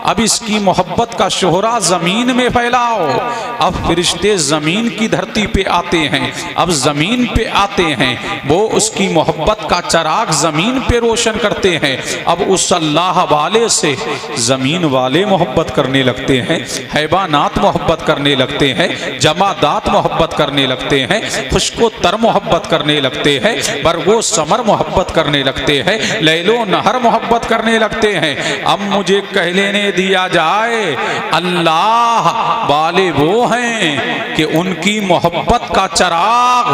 अब इसकी मोहब्बत का शोहरा जमीन में फैलाओ। अब फरिश्ते जमीन की धरती पे आते हैं, अब जमीन पे आते हैं, वो उसकी मोहब्बत का चराग जमीन पे रोशन करते हैं। अब उस अल्लाह वाले से जमीन वाले मोहब्बत करने लगते हैं, हैवानात मोहब्बत करने लगते हैं, जमादात मोहब्बत करने लगते हैं, खुशको तर मोहब्बत करने लगते हैं, बरगो समर मोहब्बत करने लगते हैं, लैलो नहर मोहब्बत करने लगते हैं। अब मुझे कह लेने कहने दिया जाए अल्लाह वाले वो हैं कि उनकी मोहब्बत का चराग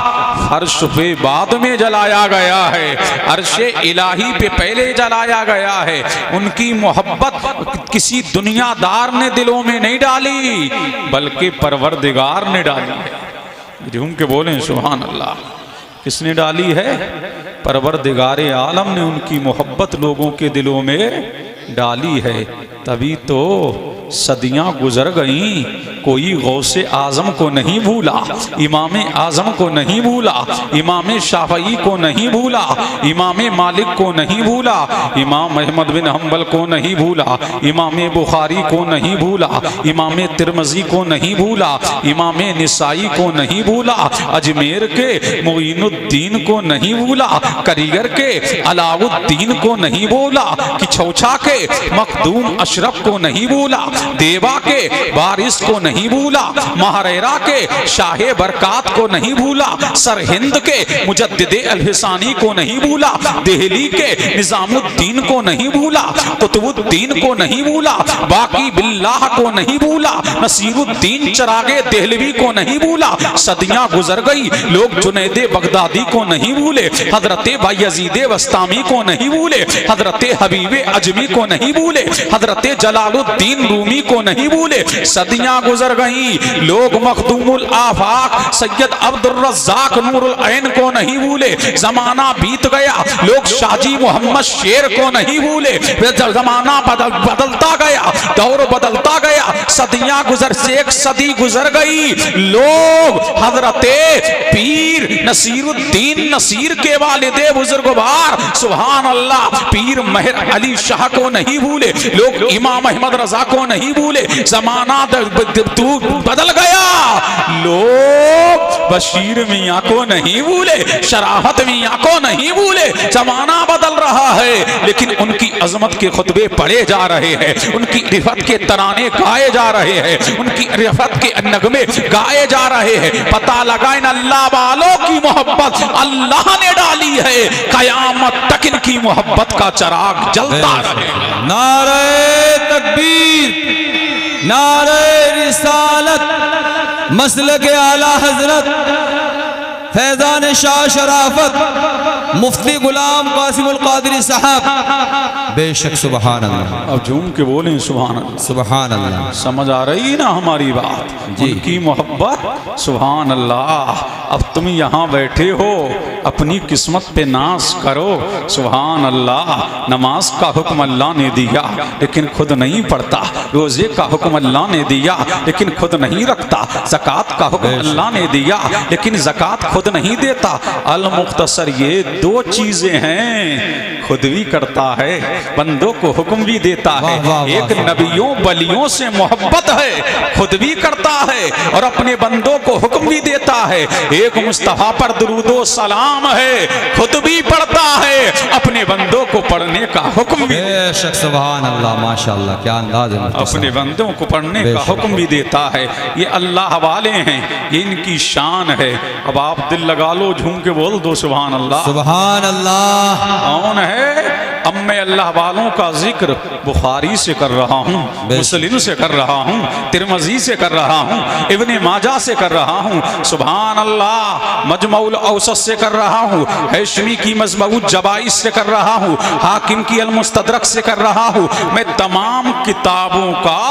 फर्श पे बाद में जलाया गया है, अर्शे इलाही पे पहले जलाया गया है। उनकी मोहब्बत किसी दुनियादार ने दिलों में नहीं डाली बल्कि परवरदिगार ने डाली है। झूम के बोलें सुभान अल्लाह। किसने डाली है? परवरदिगारे आलम ने उनकी मोहब्बत लोगों के दिलों में डाली है। तभी तो सदियां गुजर गईं, कोई गौसे आजम को नहीं भूला, इमाम आजम को नहीं भूला, इमाम शाफई को नहीं भूला, इमाम मालिक को नहीं भूला, इमाम अहमद बिन हम्बल को नहीं भूला, इमाम बुखारी को नहीं भूला, इमाम तिरमजी को नहीं भूला, इमाम निसाई को नहीं भूला, अजमेर के मोइनुद्दीन को नहीं भूला, करीगर के अलाउद्दीन को नहीं भूला, कि छौछा के मखदूम अशरफ को नहीं भूला, देवा के बारिश को नहीं भूला, महरेरा के शाहे बरकात को नहीं भूला, सरहिंद के मुजद्दिदे अलहिसानी को नहीं भूला, देहली के निजामुद्दीन को नहीं भूला, कुतुबुद्दीन को नहीं भूला, बाकी बिल्लाह को नहीं भूला, नसीरुद्दीन चरागे देहलवी को नहीं भूला। सदियां गुजर गई, लोग जुनैदे बगदादी को नहीं भूले, हजरते बायजीदे वस्तामी को नहीं भूले, हजरते हबीबे अजमी को नहीं भूले, हजरते जलालुद्दीन रूमी को नहीं भूले। सदियां गुजर गईं, लोग मखदूमुल आफाक सैयद अब्दुल रज़्ज़ाक नूरुल ऐन को नहीं भूले। जमाना बीत गया, लोग शाजी मोहम्मद शेर को नहीं भूले। जमाना बदलता गया, दौर बदलता गया, सदियां गुजर से एक सदी गुजर गई, लोग हजरते पीर नसीरुद्दीन नसीर के वालिदे बुजुर्गवार सुभान अल्लाह पीर मेहर अली शाह को नहीं भूले, लोग इमाम अहमद रजा को नहीं भूले। जमाना बदल गया, लोग बशीर मियाँ को नहीं भूले, शराहत मियाँ को नहीं भूले। जमाना बदल रहा है लेकिन उनकी अजमत के खुतबे पढ़े जा रहे हैं, उनकी रिफत के तराने गाए जा रहे हैं, उनकी रिफत के नगमे गाए जा रहे हैं। पता लगा इन अल्लाह वालों की मोहब्बत अल्लाह ने डाली है, कयामत तक इनकी मोहब्बत का चराग जलता रहे। नारे तकबीर, नारे रिसालत, मसलक आला हजरत फैजान शाह शराफत मुफ्ती गुलाम कासिमुल कादरी साहब, बेशक सुभान अल्लाह। अब झूम के बोलें सुभान अल्लाह। सुभान अल्लाह। समझ आ रही ना हमारी बात? उनकी मोहब्बत सुभान अल्लाह। अब तुम यहाँ बैठे हो, अपनी किस्मत पे नाज करो सुभान अल्लाह। नमाज का हुक्म अल्लाह ने दिया लेकिन खुद नहीं पढ़ता, रोजे का हुक्म अल्लाह ने दिया लेकिन खुद नहीं रखता, ज़कात का हुक्म अल्लाह ने दिया लेकिन ज़कात खुद नहीं देता। अल मुख्तसर ये दो चीजें हैं, खुद भी करता है, बंदों को हुक्म भी देता है। एक नबियों बलियों से मोहब्बत है, खुद भी करता है और अपने बंदों को हुक्म भी देता है। एक मुस्तफा पर दुरूदो सलाम है, खुद भी पढ़ता है, अपने बंदों को पढ़ने का हुक्म भी, बेशक सुभान अल्लाह। माशाअल्लाह, क्या अंदाज है। अपने बंदों को पढ़ने का हुक्म भी देता है। ये अल्लाह वाले हैं, ये इनकी शान है। अब आप दिल लगा लो, झूम के बोल दो सुभान अल्लाह। सुभान अल्लाह। कौन है? अब मैं अल्लाह वालों का जिक्र बुखारी से कर रहा हूँ, मुस्लिम से कर रहा हूँ, तिरमजी से कर रहा हूँ, इब्ने माजा से कर रहा हूँ, सुभान अल्लाह, मजमउल औसत से कर रहा हूँ, हैशमी की मजमउल जबाइस से कर रहा हूँ, हाकिम की अल मुस्तदरक से कर रहा हूँ। मैं तमाम किताबों का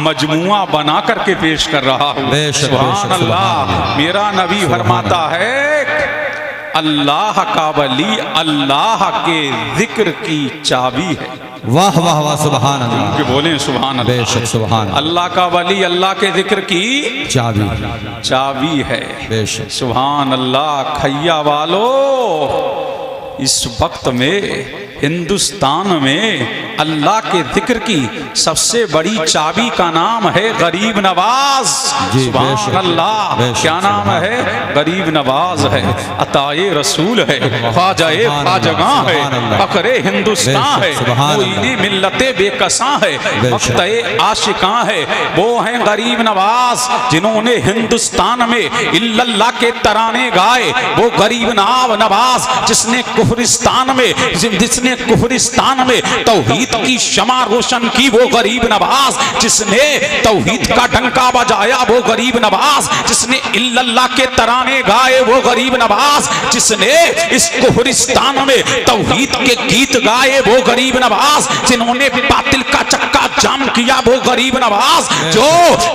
मजमुआ बना करके पेश कर रहा हूँ। सुभान अल्लाह। मेरा नबी फरमाता है अल्लाह का वली अल्लाह के जिक्र की चाबी है। वाह वाह वाह, सुभान अल्लाह। कि बोले सुभान अल्लाह। बेशक सुभान अल्लाह का वली अल्लाह के जिक्र की चाबी है। बेशक सुभान अल्लाह। खैया वालो, इस वक्त में हिंदुस्तान में अल्लाह के जिक्र की सबसे बड़ी चाबी का नाम है गरीब नवाज। सुभान अल्लाह। क्या नाम है? गरीब नवाज है, अताए रसूल है, ख्वाजाए ख्वाजगां है, फकरे हिंदुस्तान है, मोइने मिल्लते बेकसां है, मक्तए आशिकां है। वो हैं गरीब नवाज जिन्होंने हिंदुस्तान में इल्लल्लाह के तराने गाए। वो गरीब नवाज जिसने कुफरिस्तान में, जिसने जिसने कुफरिस्तान में तौहीद की शमा रोशन की वो गरीब नवाज, जिसने तौहीद का डंका बजाया वो गरीब नवाज, जिसने इल्लल्लाह के तराने गाए वो गरीब नवाज, जिसने इस कुफरिस्तान में तौहीद के गीत गाए वो गरीब नवाज, जिन्होंने बातिल का चक्का जाम किया वो गरीब नवाज, जो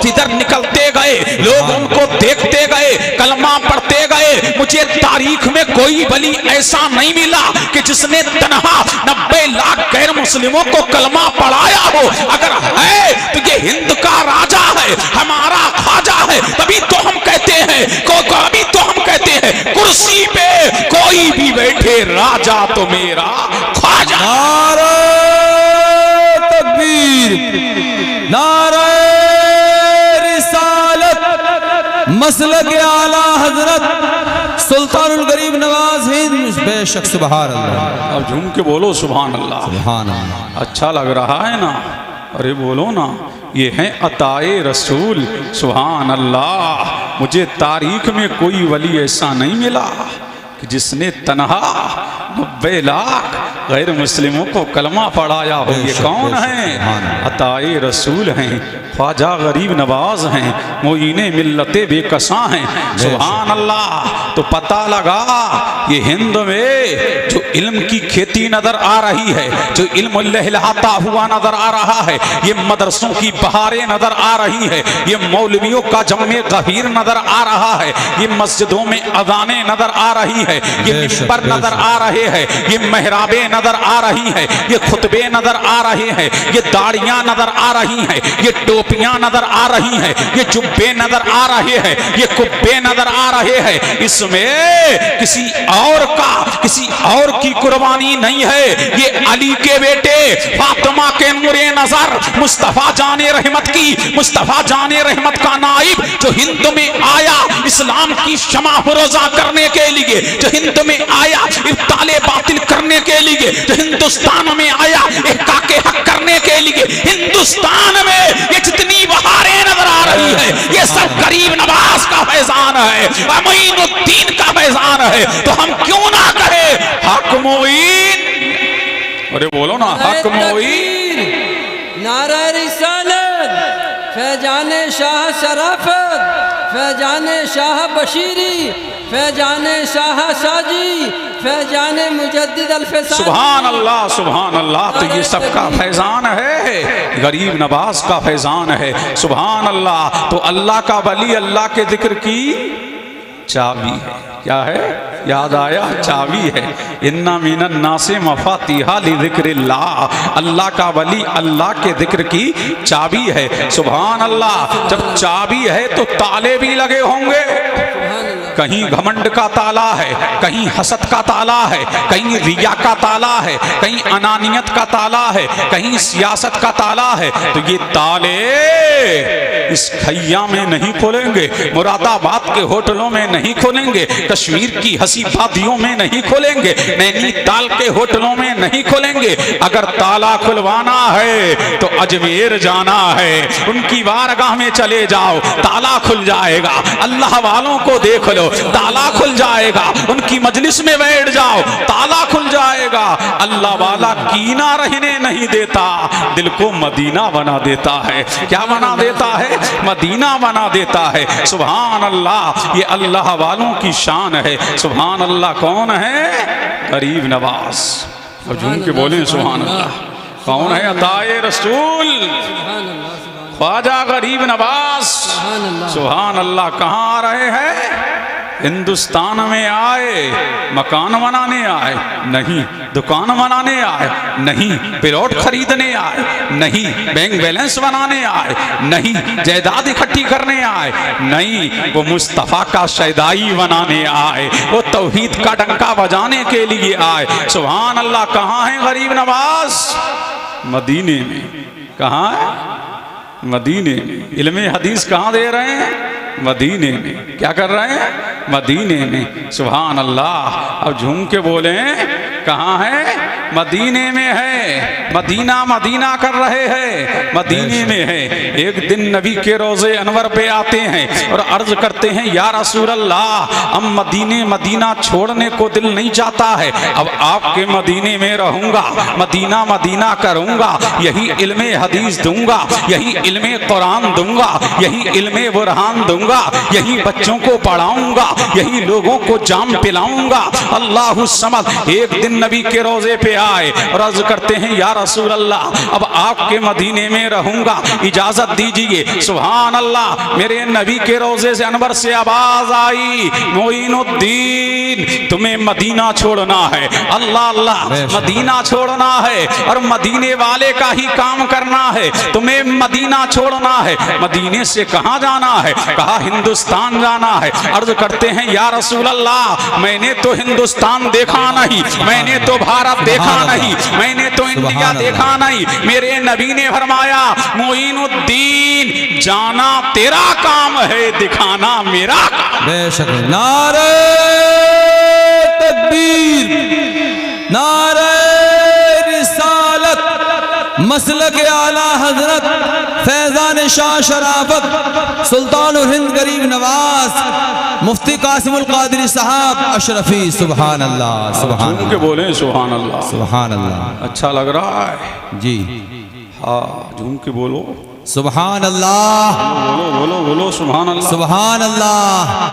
जिधर निकलते गए लोग उनको देखते गए, कलमा पढ़ते गए। मुझे तारीख में कोई वली ऐसा नहीं मिला कि जिसने तनहा 90 लाख गैर मुस्लिमों को कलमा पढ़ाया हो। अगर है तो ये हिंद का राजा है, हमारा ख्वाजा है। तभी तो हम कहते हैं अभी तो हम कहते हैं कुर्सी पे कोई भी बैठे राजा तो मेरा ख्वाजा। नारे तकबीर, नारे रिसालत, मसलक आला हजरत सुल्तानुल गरीब नवाज हिंद। बेशक सुभान अल्लाह। अब झूम के बोलो सुभान अल्लाह। सुभान अल्लाह। अच्छा लग रहा है ना? अरे बोलो ना। ये हैं अताए रसूल। सुभान अल्लाह। मुझे तारीख में कोई वली ऐसा नहीं मिला कि जिसने तनहा 90 लाख गैर मुस्लिमों को कलमा पढ़ाया हो। ये कौन है? अताए रसूल हैं, ख्वाजा गरीब नवाज हैं, मोइने मिल्लते बेकसा हैं। सुभान अल्लाह। तो पता लगा ये हिंद में जो इल्म की खेती नजर आ रही है, जो इल्म लहलहाता हुआ नजर आ रहा है, ये मदरसों की बहारें नजर आ रही है, ये मौलवियों का जम्मे गहीर नजर आ रहा है, ये मस्जिदों में अजानें नजर आ रही है, ये मिंबर नजर आ रहे हैं, ये महराबे नजर आ रही है, ये खुतबे नजर आ रहे हैं, ये दाढ़ियां नजर आ रही हैं, ये टोपियां नजर आ रही हैं, ये जुब्बे नजर आ रहे हैं, ये कुब्बे नजर आ रहे हैं। इसमें किसी और की कुर्बानी नहीं है। ये अली के बेटे फातिमा के नूरे नजर मुस्तफा जाने रहमत की, मुस्तफा जाने रहमत का नाइब जो हिंद में आया इस्लाम की शमा फरोजा करने के लिए, जो हिंद में आया इब्ताले बातिल करने के लिए, जो हिंदुस्तान में आया इहकाके हक करने के लिए। हिंदुस्तान में ये जितनी बहारें नजर आ रही है ये सब गरीब नवाज का फैजान है, मोइनुद्दीन का फैजान है। तो हम क्यों ना कहे हक मोइन। अरे बोलो ना हक मोइन। नारा रिसालत, फैजाने शाह शराफत, फैजाने शाह बशीरी, फैजाने शाह साजी, फैजाने मुजद्दिद अल-फसाद। सुभान अल्लाह, सुभान अल्लाह। तो ये सबका फैजान है, गरीब नवाज का फैजान है। सुभान अल्लाह। तो अल्लाह का वली अल्लाह के जिक्र की चाबी है। क्या है? याद आया? चाबी है। इन्ना मिनन नासे मफातिहा लिज़िक्रिल्लाह। अल्लाह का वली अल्लाह के जिक्र की चाबी है। सुभान अल्लाह। जब चाबी है तो ताले भी लगे होंगे। कहीं घमंड का ताला है, कहीं हसद का ताला है, कहीं रिया का ताला है, कहीं अनानियत का ताला है, कहीं सियासत का ताला है। तो ये ताले इस खैया में नहीं खोलेंगे, मुरादाबाद के होटलों में नहीं खोलेंगे, कश्मीर की हसी वादियों में नहीं खोलेंगे, नैनीताल के होटलों में नहीं खोलेंगे। अगर ताला खुलवाना है तो अजमेर जाना है, उनकी बारगाह में चले जाओ, ताला खुल जाएगा। अल्लाह वालों को देख लो, ताला खुल जाएगा। उनकी मजलिस में बैठ जाओ, ताला खुल जाएगा। अल्लाह वाला कीना रहने नहीं देता, दिल को मदीना बना देता है। क्या बना देता है? मदीना बना देता है। सुभान अल्लाह। ये अल्लाह वालों की शान है। सुभान अल्लाह। कौन है? गरीब नवाज। अब झूम के बोले सुभान अल्लाह। कौन है? अताए रसूल ख्वाजा गरीब नवाज। सुभान अल्लाह। कहाँ आ रहे हैं? हिंदुस्तान में आए, मकान बनाने आए नहीं, दुकान बनाने आए नहीं, प्लॉट खरीदने आए नहीं, बैंक बैलेंस बनाने आए नहीं, जायदाद इकट्ठी करने आए नहीं, वो मुस्तफ़ा का शैदाई बनाने आए, वो तौहीद का डंका बजाने के लिए आए। सुभान अल्लाह। कहाँ है गरीब नवाज? मदीने में। कहाँ है? मदीने में। इल्मे हदीस कहाँ दे रहे हैं? मदीने में। क्या कर रहे हैं? मदीने में। सुभान अल्लाह। अब झूम के बोले कहाँ है? मदीने में है, मदीना मदीना कर रहे हैं, मदीने में है। एक दिन नबी के रोजे अनवर पे आते हैं और अर्ज करते हैं या रसूल अल्लाह, अब मदीने मदीना छोड़ने को दिल नहीं चाहता है, अब आपके मदीने में रहूंगा, मदीना मदीना करूंगा, यही इल्मे हदीस दूंगा, यही इल्मे कुरान दूंगा, यही इल्मे बुरहान दूंगा, यही बच्चों को पढ़ाऊंगा, यही लोगों को जाम पिलाऊंगा। अल्लाहु समद। एक दिन नबी के रोजे पे आए और अर्ज करते हैं या रसूल अल्लाह, अब आपके मदीने में रहूंगा, इजाजत दीजिए। सुभान अल्लाह। मेरे नबी के रोजे से अनवर से आवाज आई, मोइनुद्दीन तुम्हें मदीना छोड़ना है। अल्लाह अल्लाह, मदीना छोड़ना है और मदीने वाले का ही काम करना है, तुम्हें मदीना छोड़ना है। मदीने से कहां जाना है? कहा हिंदुस्तान जाना है। अर्ज करते हैं या रसूल अल्लाह, मैंने तो हिंदुस्तान देखा नहीं, मैंने तो भारत देखा नहीं, मैंने तो इंडिया देखा नहीं। मेरे नबी ने फरमाया मोइनुद्दीन जाना तेरा काम है, दिखाना मेरा काम। बेशक। नारे तकबीर, नारे रिसालत, मसलक आला हजरत फैजान शाह शराफत सुल्तानुल हिंद गरीब नवाज मुफ्ती कासिमुल कादरी साहब अशरफी। सुभान अल्लाह, सुभान झूम के बोले सुभान अल्लाह, सुभान अल्लाह। अच्छा लग रहा है जी हाँ, झूम के बोलो सुभान अल्लाह, बोलो बोलो बोलो सुभान अल्लाह, सुभान अल्लाह।